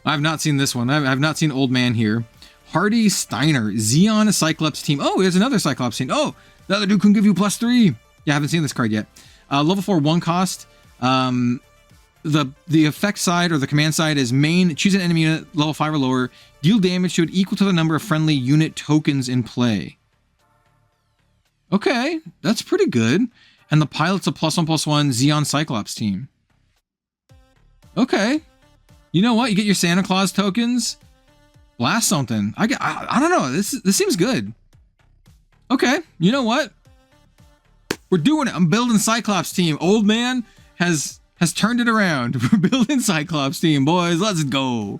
I've not seen this one. I've not seen Old Man here. Hardy Steiner, Xeon Cyclops team. Oh, there's another Cyclops team. Oh, the other dude can give you +3. Yeah, I haven't seen this card yet. Level 4, 1 cost. The effect side or the command side is main. Choose an enemy unit, level 5 or lower. Deal damage to it equal to the number of friendly unit tokens in play. Okay, that's pretty good. And the pilot's a +1/+1 Xeon Cyclops team. Okay. You know what? You get your Santa Claus tokens. Blast something. I don't know. This seems good. Okay. You know what? We're doing it. I'm building Cyclops team. Old Man has turned it around. We're building Cyclops team, boys. Let's go.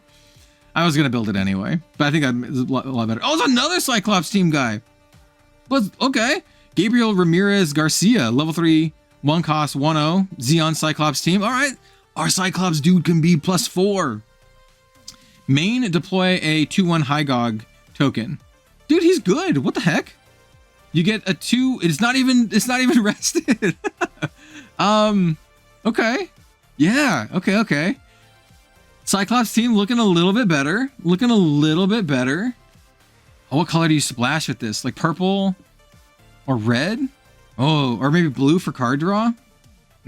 I was gonna build it anyway, but I think it's a lot better. Oh, it's another Cyclops team guy. But okay. Gabriel Ramirez Garcia, level 3, 1 cost, 1/0, Xeon Cyclops team. All right. Our Cyclops dude can be +4. Main, deploy a 2/1 Hygog token. Dude, he's good. What the heck? You get a 2. It's not even rested. Okay. Yeah. Okay. Cyclops team looking a little bit better. Oh, what color do you splash with this? Like purple or red? Oh, or maybe blue for card draw?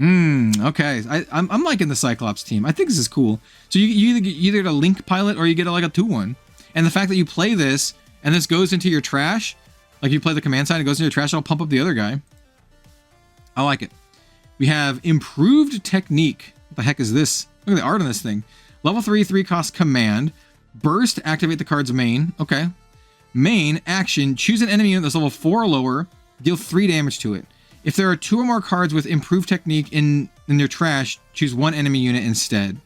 Okay. I'm liking the Cyclops team. I think this is cool. So you either get a Link pilot or you get like a 2/1. And the fact that you play this and this goes into your trash, like you play the command side and it goes into your trash, it'll pump up the other guy. I like it. We have improved technique. What the heck is this? Look at the art on this thing. Level 3, 3 cost command. Burst, activate the card's main. Okay. Main, action, choose an enemy unit that's level 4 or lower, deal 3 damage to it. If there are 2 or more cards with improved technique in their trash, choose 1 enemy unit instead.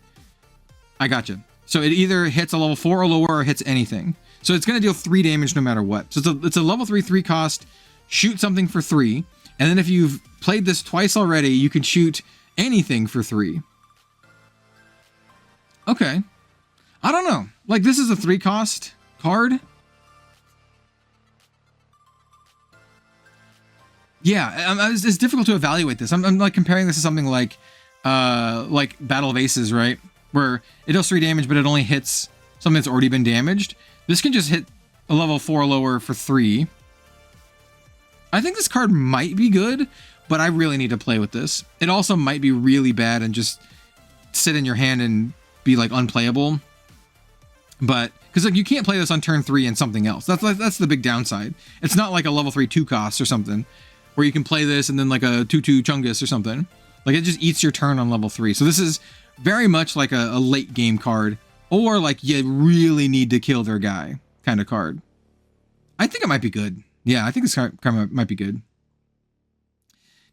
I gotcha. So it either hits a level 4 or lower or hits anything. So it's going to deal 3 damage no matter what. So it's a level 3, 3 cost, shoot something for 3. And then if you've played this twice already, you can shoot anything for 3. Okay. I don't know. Like, this is a 3 cost card. Yeah, it's difficult to evaluate this. I'm like comparing this to something like Battle of Aces, right? Where it does 3 damage, but it only hits something that's already been damaged. This can just hit a level 4 or lower for 3. I think this card might be good, but I really need to play with this. It also might be really bad and just sit in your hand and be like unplayable. But because like you can't play this on turn 3 and something else. That's the big downside. It's not like a level 3 2 cost or something where you can play this and then like a 2/2 Chungus or something. Like it just eats your turn on level 3. So this is very much like a late game card, or like you really need to kill their guy kind of card. I think it might be good. Yeah, I think this card might be good.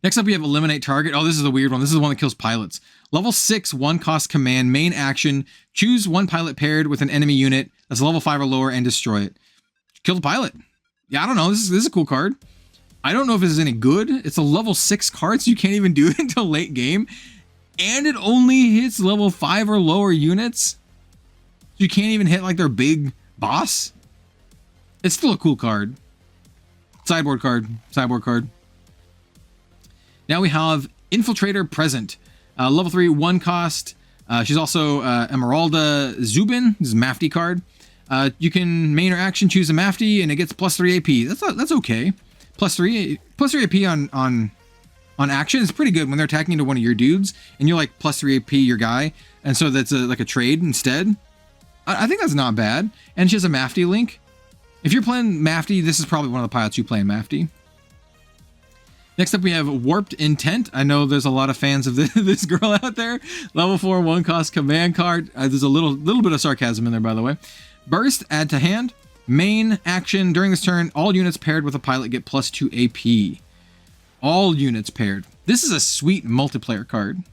Next up, we have Eliminate Target. Oh, this is a weird one. This is the one that kills pilots. Level 6, 1 cost command, main action. Choose 1 pilot paired with an enemy unit that's level 5 or lower and destroy it. Kill the pilot. Yeah, I don't know. This is a cool card. I don't know if this is any good. It's a level 6 card, so you can't even do it until late game. And it only hits level 5 or lower units. So you can't even hit like their big boss. It's still a cool card. Sideboard card. Now we have Infiltrator Present. Level 3, 1 cost. She's also Emeralda Zubin. This is a Mafty card. You can main or action choose a Mafty and it gets +3 AP. That's okay. +3 AP on action is pretty good when they're attacking into one of your dudes and you're like +3 AP your guy, and so that's like a trade instead. I think that's not bad. And she has a Mafty link. If you're playing Mafty, this is probably one of the pilots you play in Mafty. Next up, we have Warped Intent. I know there's a lot of fans of this girl out there. Level 4, 1 cost command card. There's a little bit of sarcasm in there, by the way. Burst, add to hand. Main action, during this turn, all units paired with a pilot get +2 AP. All units paired. This is a sweet multiplayer card.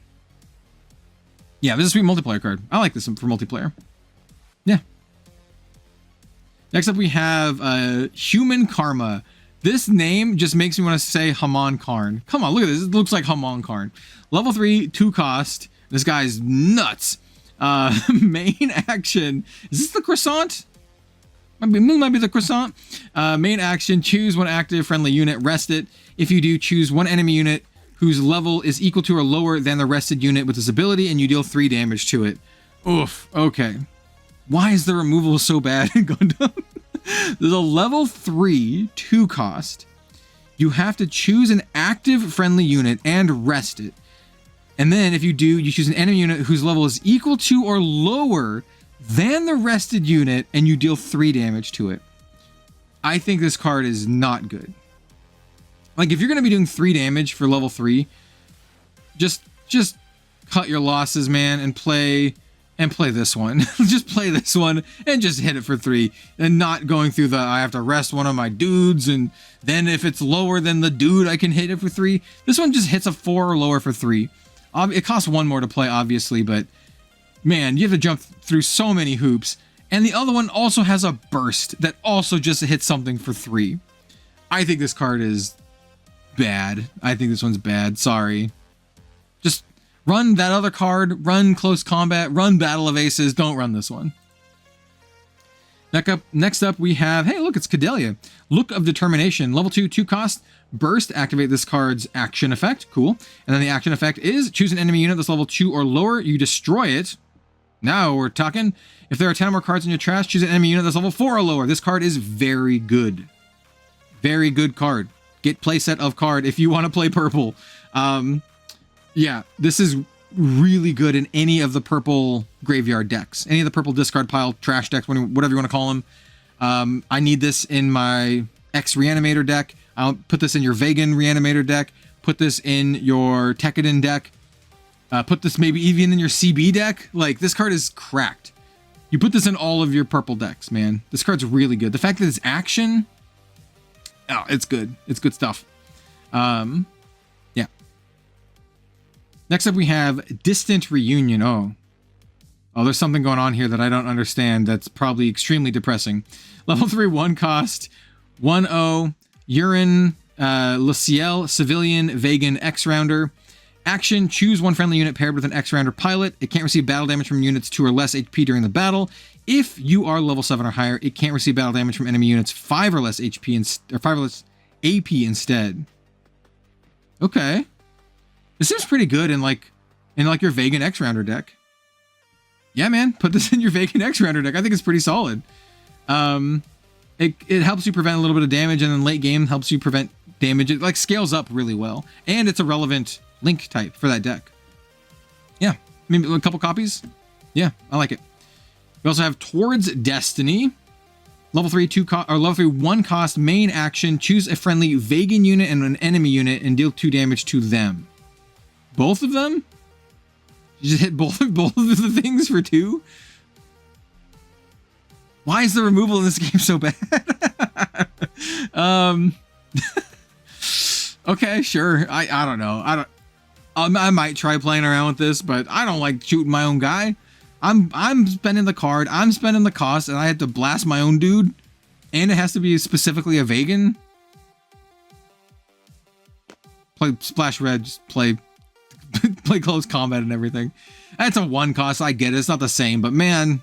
Yeah, this is a sweet multiplayer card. I like this for multiplayer. Yeah. Next up, we have Human Karma. This name just makes me want to say Haman Karn. Come on, look at this. It looks like Haman Karn. Level 3, 2 cost. This guy's nuts. Main action. Is this the croissant? Might be the croissant. Main action, choose 1 active friendly unit, rest it. If you do, choose 1 enemy unit whose level is equal to or lower than the rested unit with this ability, and you deal 3 damage to it. Oof, okay. Why is the removal so bad in Gundam? There's a level 3 2 cost. You have to choose an active friendly unit and rest it. And then if you do, you choose an enemy unit whose level is equal to or lower than the rested unit, and you deal 3 damage to it. I think this card is not good. Like, if you're going to be doing 3 damage for level 3, just cut your losses, man, and play this one. Just play this one and just hit it for 3, and not going through the I have to rest one of my dudes, and then if it's lower than the dude, I can hit it for 3. This one just hits a 4 or lower for 3. It costs 1 more to play, obviously, but man, you have to jump through so many hoops. And the other one also has a burst that also just hits something for 3. I think this card is bad. I think this one's bad. Sorry. Just run that other card, run Close Combat, run Battle of Aces. Don't run this one. Next up, we have, hey, look, it's Cadelia. Look of Determination. Level 2, 2 cost. Burst, activate this card's action effect. Cool. And then the action effect is choose an enemy unit that's level 2 or lower. You destroy it. Now we're talking. If there are 10 or more cards in your trash, choose an enemy unit that's level 4 or lower. This card is very good. Very good card. Get playset of card if you want to play purple. Yeah, this is really good in any of the purple graveyard decks. Any of the purple discard pile trash decks, whatever you want to call them. I need this in my X Reanimator deck. I'll put this in your Vegan Reanimator deck. Put this in your Tekkadan deck. Put this maybe even in your CB deck. Like, this card is cracked. You put this in all of your purple decks, man. This card's really good. The fact that it's action, oh, it's good. It's good stuff. Yeah. Next up, we have Distant Reunion. Oh, there's something going on here that I don't understand. That's probably extremely depressing. Level 3, 1 cost, 1/0, Urine, Le Ciel, Civilian, Vegan, X-Rounder. Action, choose one friendly unit paired with an X-Rounder pilot. It can't receive battle damage from units 2 or less HP during the battle. If you are level 7 or higher, it can't receive battle damage from enemy units 5 or less HP or 5 or less AP instead. Okay. This seems pretty good in like your Vegan X-Rounder deck. Yeah, man, put this in your Vegan X-Rounder deck. I think it's pretty solid. It helps you prevent a little bit of damage, and then late game helps you prevent damage. It like scales up really well, and it's a relevant link type for that deck. Yeah, maybe a couple copies. Yeah, I like it. We also have Towards Destiny. Level 3, 1 cost, main action. Choose a friendly Vegan unit and an enemy unit and deal 2 damage to them. Both of them? You just hit both of the things for 2? Why is the removal in this game so bad? Okay, sure. I don't know. I might try playing around with this, but I don't like shooting my own guy. I'm spending the card, I'm spending the cost, and I have to blast my own dude, and it has to be specifically a Vegan. Play Splash Red, just play Close Combat and everything. That's a 1 cost, I get it, it's not the same, but man,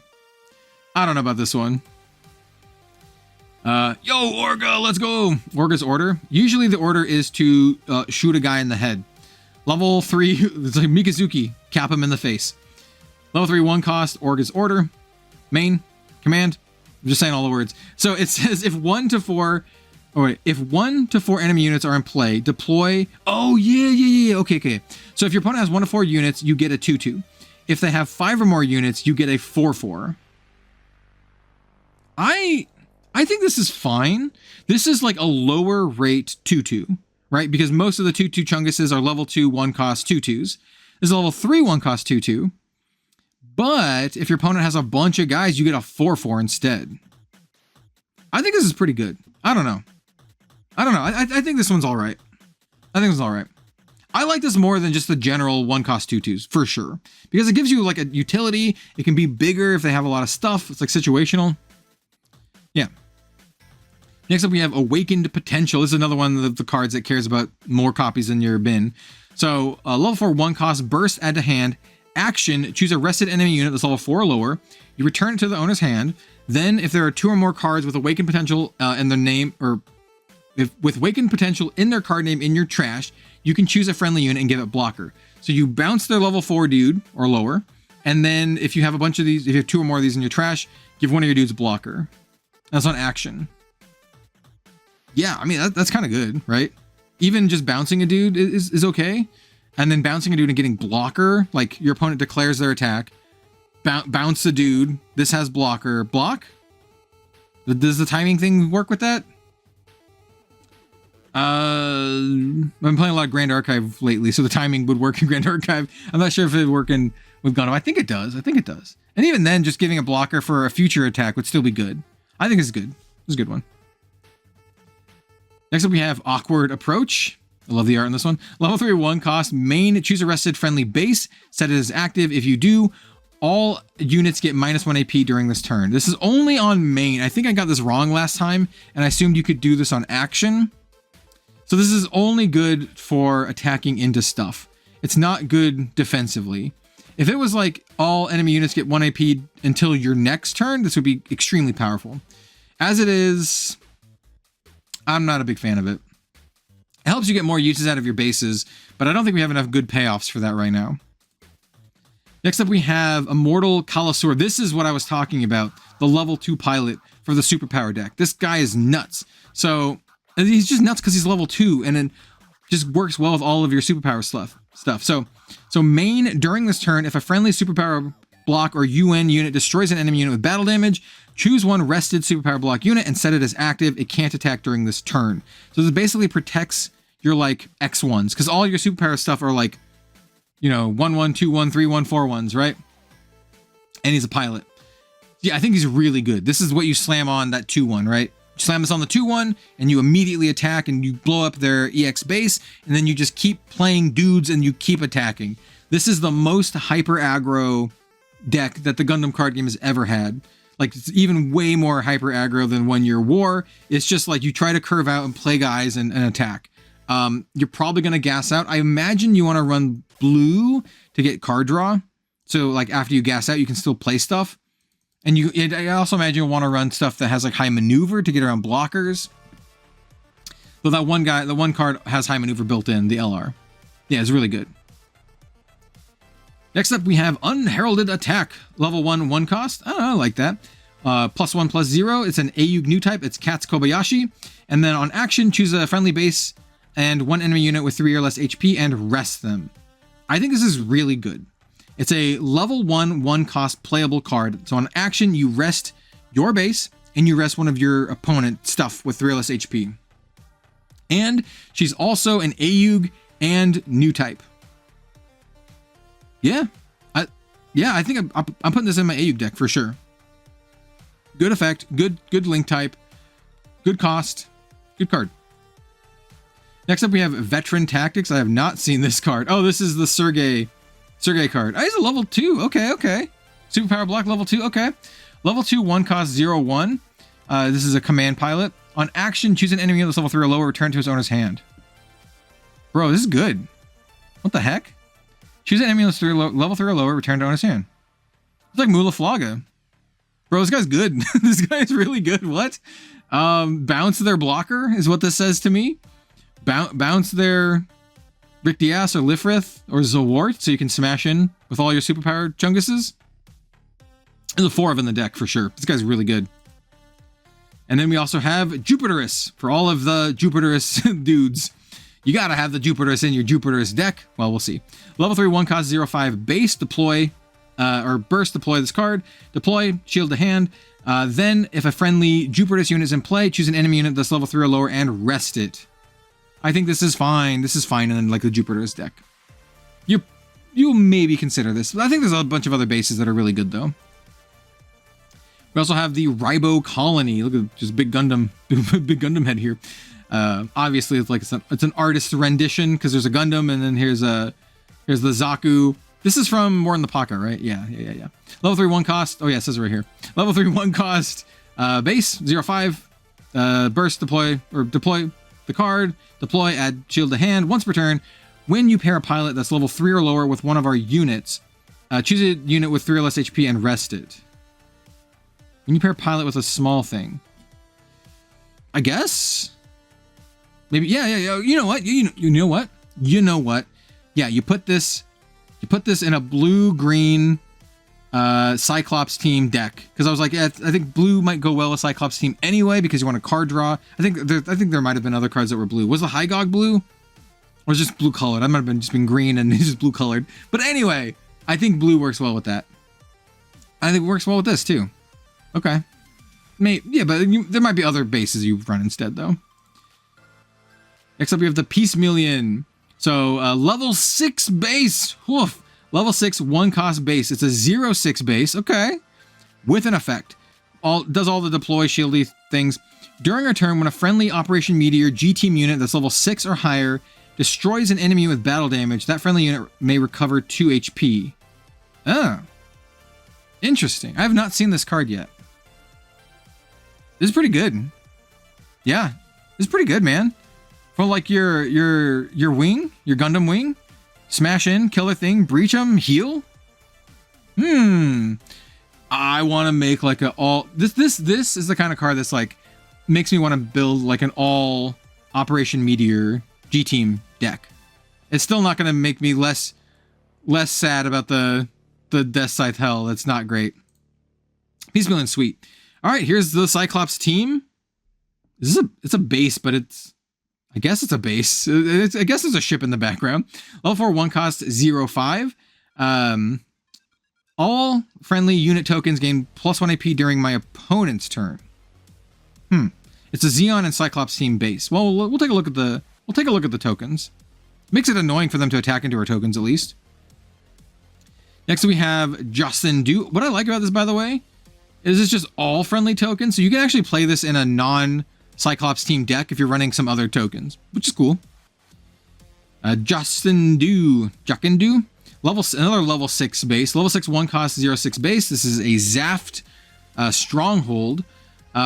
I don't know about this one. Yo, Orga, let's go! Orga's order. Usually the order is to shoot a guy in the head. Level 3, it's like Mikazuki, cap him in the face. Level 3, 1 cost, Orga's order. Main, command. I'm just saying all the words. So it says if 1 to 4 enemy units are in play, deploy. Oh, yeah. Okay. So if your opponent has 1 to 4 units, you get a 2/2. If they have 5 or more units, you get a 4/4. I think this is fine. This is like a lower rate 2/2, right? Because most of the 2/2 Chunguses are level 2, 1 cost 2/2s. This is a level 3, 1 cost 2/2. But if your opponent has a bunch of guys, you get a 4/4 instead. I think this is pretty good. I don't know. I think this one's all right. I like this more than just the general 1 cost 2/2s, for sure. Because it gives you like a utility. It can be bigger if they have a lot of stuff. It's like situational. Yeah. Next up, we have Awakened Potential. This is another one of the cards that cares about more copies in your bin. So, level 4, 1 cost, burst, add to hand. Action, choose a rested enemy unit that's level 4 or lower. You return it to the owner's hand. Then, if there are 2 or more cards with Awakened Potential in their name, or with Awakened Potential in their card name in your trash, you can choose a friendly unit and give it blocker. So you bounce their level 4 dude or lower, and then if you have a bunch of these, if you have 2 or more of these in your trash, give one of your dudes blocker. That's on action. Yeah, I mean, that's kind of good, right? Even just bouncing a dude is okay. And then bouncing a dude and getting blocker, like your opponent declares their attack. Bounce the dude. This has blocker. Block? Does the timing thing work with that? I've been playing a lot of Grand Archive lately, so the timing would work in Grand Archive. I'm not sure if it would work with Gundam. I think it does. And even then, just giving a blocker for a future attack would still be good. I think it's good. It's a good one. Next up, we have Awkward Approach. I love the art in this one. Level 3 1 cost. Main, choose a rested friendly base. Set it as active. If you do, all units get -1 AP during this turn. This is only on main. I think I got this wrong last time, and I assumed you could do this on action. So this is only good for attacking into stuff. It's not good defensively. If it was like all enemy units get 1 AP until your next turn, this would be extremely powerful. As it is, I'm not a big fan of it. It helps you get more uses out of your bases, but I don't think we have enough good payoffs for that right now. Next up, we have Immortal Kalasaur. This is what I was talking about, the level 2 pilot for the superpower deck. This guy is nuts. So he's just nuts because he's level 2, and it just works well with all of your superpower stuff. So main, during this turn, if a friendly superpower block or UN unit destroys an enemy unit with battle damage, choose one rested superpower block unit and set it as active. It can't attack during this turn. So this basically protects your like X1s, because all your superpower stuff are like, you know, 1/1, 2/1, 3/1, 4/1s, right? And he's a pilot. Yeah, I think he's really good. This is what you slam on that 2/1, right? You slam this on the 2/1 and you immediately attack and you blow up their EX base, and then you just keep playing dudes and you keep attacking. This is the most hyper aggro deck that the Gundam card game has ever had. Like, it's even way more hyper aggro than 1 Year War. It's just like you try to curve out and play guys and attack. You're probably going to gas out. I imagine you want to run blue to get card draw. So like after you gas out, you can still play stuff. And I also imagine you'll want to run stuff that has like high maneuver to get around blockers. Though that one card has high maneuver built in, the LR. Yeah, it's really good. Next up, we have Unheralded Attack. Level 1 1 cost. Oh, I like that. +1/+0. It's an AU new type. It's Kat's Kobayashi. And then on action, choose a friendly base and 1 enemy unit with 3 or less HP and rest them. I think this is really good. It's a level 1 1 cost playable card. So on action, you rest your base and you rest one of your opponent stuff with 3 or less HP. And she's also an AUG and new type. Yeah, I think I'm putting this in my AUG deck for sure. Good effect, good link type, good cost, good card. Next up, we have Veteran Tactics. I have not seen this card. Oh, this is the Sergei card. Oh, he's a level 2. Okay. Superpower block level 2. Okay. Level 2 1 cost 0/1. This is a command pilot. On action, choose an enemy that's level 3 or lower. Return to its owner's hand. Bro, this is good. What the heck? Choose an enemy that's level 3 or lower. Return to owner's hand. It's like Mulaflaga. Bro, this guy's good. This guy is really good. What? Bounce their blocker is what this says to me. Bounce their Rick Diaz or Lifrith or Zawart so you can smash in with all your superpower chunguses. There's a 4 of in the deck for sure. This guy's really good. And then we also have Jupiterus for all of the Jupiterus dudes. You gotta have the Jupiterus in your Jupiterus deck. Well, we'll see. Level 3 1 cost 0/5 base. Deploy or burst deploy this card. Deploy, shield to hand. Then if a friendly Jupiterus unit is in play, choose an enemy unit that's level 3 or lower and rest it. I think this is fine. This is fine in like the Jupiterus deck. You'll maybe consider this. I think there's a bunch of other bases that are really good though. We also have the Ribo Colony. Look at just big Gundam head here. Obviously, it's an artist's rendition because there's a Gundam, and then here's the Zaku. This is from War in the Pocket, right? Yeah. Level 3 1 cost. Oh yeah, it says it right here. Level 3 1 cost. Base 0/5. Burst deploy the card. Deploy, add shield to hand once per turn. When you pair a pilot that's level 3 or lower with one of our units, choose a unit with 3 or less HP and rest it. When you pair a pilot with a small thing, I guess maybe yeah. You know what? You know what? You know what? Yeah, you put this in a blue-green Cyclops team deck, because I was like, yeah, I think blue might go well with Cyclops team anyway, because you want a card draw. I think there might have been other cards that were blue. Was the Hygog blue, or was it just blue colored? I might have been just been green and it's just blue colored. But anyway, I think blue works well with that. I think it works well with this too. Okay, yeah, but there might be other bases you run instead though. Next up, we have the Peace-Million. So level 6 base. Woof. Level 6 1-cost base. It's a 0/6 base. Okay. With an effect. Does all the deploy shieldy things. During a turn, when a friendly Operation Meteor G-Team unit that's level 6 or higher destroys an enemy with battle damage, that friendly unit may recover 2 HP. Oh. Interesting. I have not seen this card yet. This is pretty good. Yeah. This is pretty good, man. For like your wing, your Gundam wing. Smash in, kill a thing, breach them, heal. I want to make like a all. This is the kind of card that's like makes me want to build like an all Operation Meteor G Team deck. It's still not going to make me less sad about the Death Scythe Hell. That's not great. Peace-Million, sweet. All right, here's the Cyclops team. It's a base, but I guess it's a base. I guess there's a ship in the background. Level 4 1-cost 0/5. All friendly unit tokens gain +1 AP during my opponent's turn. It's a Xeon and Cyclops team base. Well, we'll take a look at the tokens. Makes it annoying for them to attack into our tokens at least. Next we have Justin Du. What I like about this, by the way, is it's just all friendly tokens, so you can actually play this in a non-Cyclops team deck if you're running some other tokens, which is cool. Justin Du. Another level 6 base. Level 6 1-cost 0/6 base. This is a Zaft Stronghold.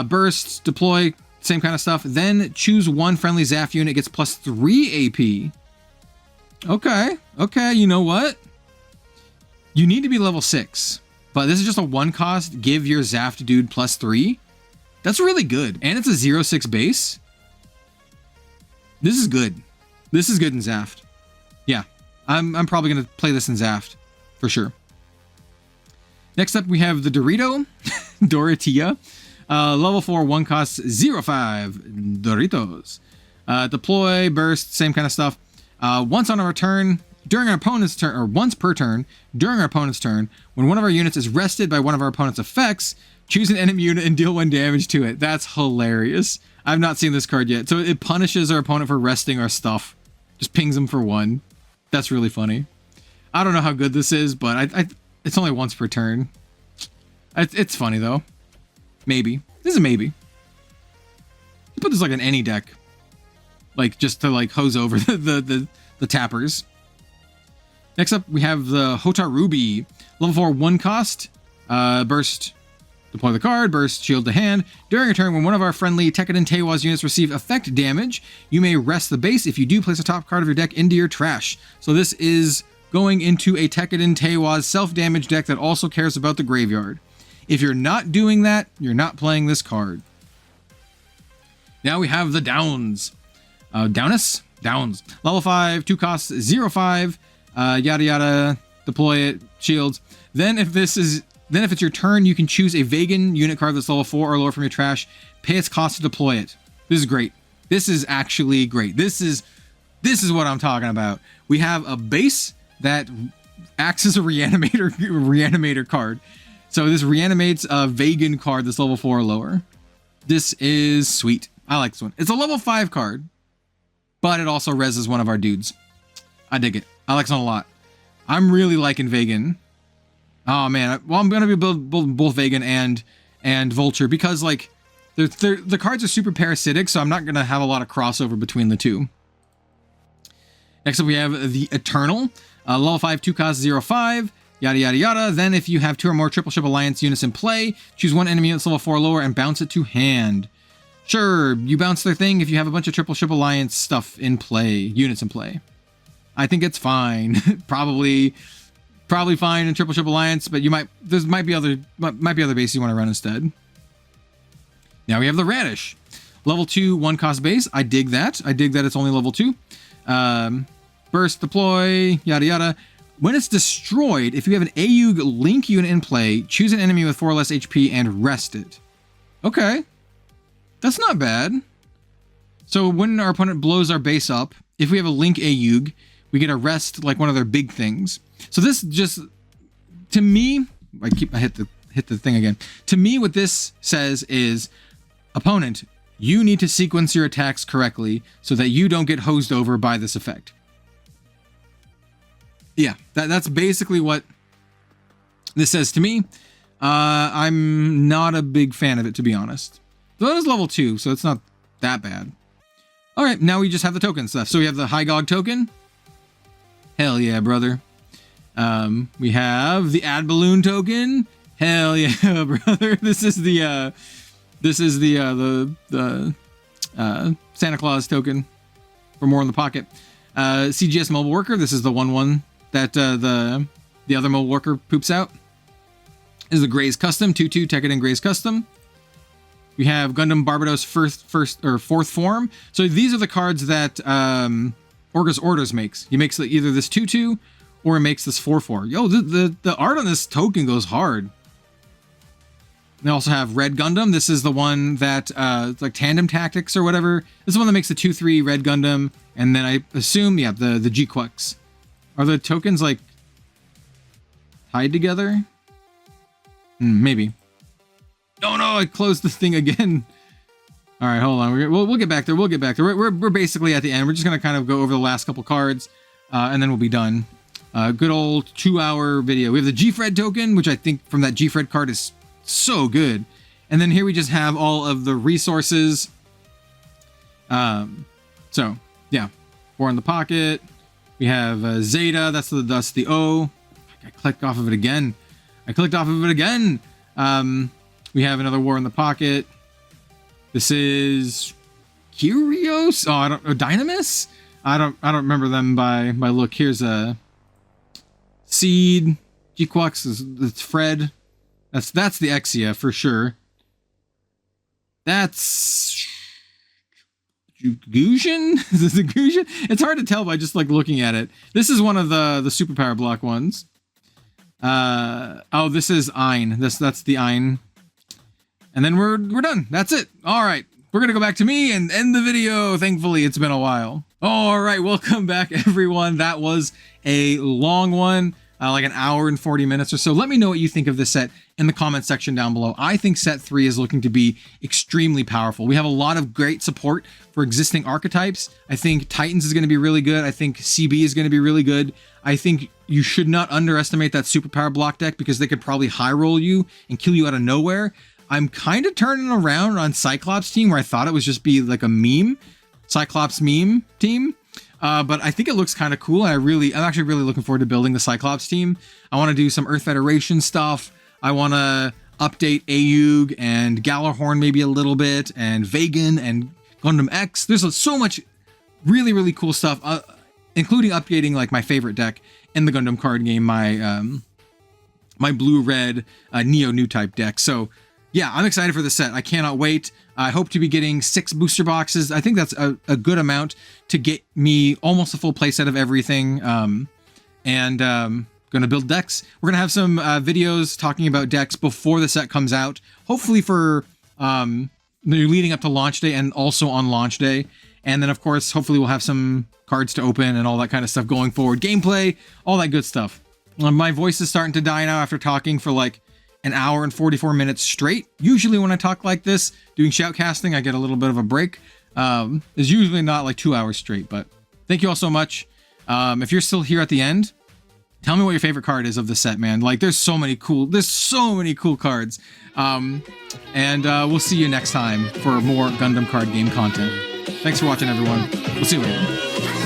Burst, deploy, same kind of stuff. Then choose one friendly Zaft unit, gets +3 AP. Okay, you know what? You need to be level 6, but this is just a 1-cost, give your Zaft dude +3. That's really good. And it's a 0/6 base. This is good. This is good in Zaft. Yeah, I'm probably going to play this in Zaft for sure. Next up, we have the Doritia. Level 4 1-cost 0/5 Doritos. Deploy, burst, same kind of stuff. Once on our turn, during our opponent's turn, or once per turn, during our opponent's turn, when one of our units is rested by one of our opponent's effects, choose an enemy unit and deal 1 damage to it. That's hilarious. I've not seen this card yet. So it punishes our opponent for resting our stuff. Just pings them for 1. That's really funny. I don't know how good this is, but it's only once per turn. It's funny though. Maybe. This is a maybe. You put this like in any deck. Like just to like hose over the tappers. Next up, we have the Hotarubi. Level 4 1-cost. Burst. Deploy the card. Burst. Shield to hand. During a turn, when one of our friendly Tekkadan Teiwaz units receive effect damage, you may rest the base. If you do, place a top card of your deck into your trash. So this is going into a Tekkadan Teiwaz self-damage deck that also cares about the graveyard. If you're not doing that, you're not playing this card. Now we have the Downs. Downs. Level 5, 2-cost 0/5. Yada yada, deploy it, shields. Then if it's your turn, you can choose a Vegan unit card that's level 4 or lower from your trash, pay its cost to deploy it. This is great. This is actually great. This is what I'm talking about. We have a base that acts as a reanimator card. So this reanimates a Vegan card that's level 4 or lower. This is sweet. I like this one. It's a level 5 card, but it also reses one of our dudes. I dig it. I like this one a lot. I'm really liking Vegan. Oh man, well I'm gonna be building both Vegan and Vulture because like the cards are super parasitic, so I'm not gonna have a lot of crossover between the two. Next up we have the Eternal, level 5 2-cost 0/5. Yada yada yada. Then if you have 2 or more Triple Ship Alliance units in play, choose one enemy that's level 4 or lower and bounce it to hand. Sure, you bounce their thing if you have a bunch of Triple Ship Alliance stuff in play, units in play. I think it's fine. probably fine in Triple Ship Alliance, but there might be other bases you want to run instead. Now we have the Radish. Level 2 1-cost base. I dig that. It's only level 2. burst, deploy, yada yada. When it's destroyed, if you have an AUG Link unit in play, choose an enemy with 4 or less HP and rest it. Okay. That's not bad. So when our opponent blows our base up, if we have a Link AUG, we get a rest like one of their big things. So this just, to me, I hit the thing again. To me, what this says is, opponent, you need to sequence your attacks correctly so that you don't get hosed over by this effect. Yeah, that's basically what this says to me. I'm not a big fan of it, to be honest. So that is level 2, so it's not that bad. All right, now we just have the token stuff. So we have the High Gog token. Hell yeah, brother. We have the Ad Balloon token. Hell yeah, brother. This is the Santa Claus token for more in the pocket. CGS Mobile Worker. This is the one that the other mobile worker poops out. This is the Gray's Custom 2/2 Tekkadan Gray's Custom. We have Gundam Barbados fourth form. So these are the cards that Orga's Orders makes. He makes either this 2/2 or it makes this 4/4. Yo, the art on this token goes hard. They also have Red Gundam. This is the one that it's like Tandem Tactics or whatever. This is the one that makes the 2/3 Red Gundam. And then I assume, yeah, the G-Quux. Are the tokens like tied together? Maybe. Oh no, I closed the thing again. All right, hold on. We'll get back there. We'll get back there. We're basically at the end. We're just gonna kind of go over the last couple cards, and then we'll be done. Good old 2-hour video. We have the G-Fred token, which I think from that G-Fred card is so good. And then here we just have all of the resources. So yeah, 4 in the pocket. We have Zeta. That's the O. I clicked off of it again. We have another War in the pocket. This is Curios. Oh, Dynamis. I don't remember them by look. Here's a Seed. G-Quux. It's Fred. That's the Exia for sure. That's Gusion? Is this a Gusion? It's hard to tell by just like looking at it. This is one of the superpower block ones. Oh, this is Ein. That's the Ein. And then we're done. That's it. All right. We're going to go back to me and end the video. Thankfully, it's been a while. All right. Welcome back, everyone. That was a long one, like an hour and 40 minutes or so. Let me know what you think of this set in the comment section down below. I think set 3 is looking to be extremely powerful. We have a lot of great support for existing archetypes. I think Titans is going to be really good. I think CB is going to be really good. I think you should not underestimate that superpower block deck because they could probably high roll you and kill you out of nowhere. I'm kind of turning around on Cyclops team where I thought it was just be like a meme, Cyclops meme team. But I think it looks kind of cool. I'm actually really looking forward to building the Cyclops team. I want to do some Earth Federation stuff. I want to update AUG and Galahorn maybe a little bit, and Vagan and Gundam X. There's so much really, really cool stuff, including updating like my favorite deck in the Gundam card game, my blue-red Neo New type deck. So yeah, I'm excited for the set. I cannot wait. I hope to be getting 6 booster boxes. I think that's a good amount to get me almost a full playset of everything. Gonna build decks. We're gonna have some videos talking about decks before the set comes out. Hopefully for leading up to launch day and also on launch day. And then of course, hopefully we'll have some cards to open and all that kind of stuff going forward. Gameplay, all that good stuff. My voice is starting to die now after talking for like an hour and 44 minutes straight. Usually when I talk like this, doing shoutcasting, I get a little bit of a break. It's usually not like 2 hours straight, but thank you all so much. If you're still here at the end, tell me what your favorite card is of the set, man. Like there's so many cool cards. We'll see you next time for more Gundam card game content. Thanks for watching, everyone. We'll see you later.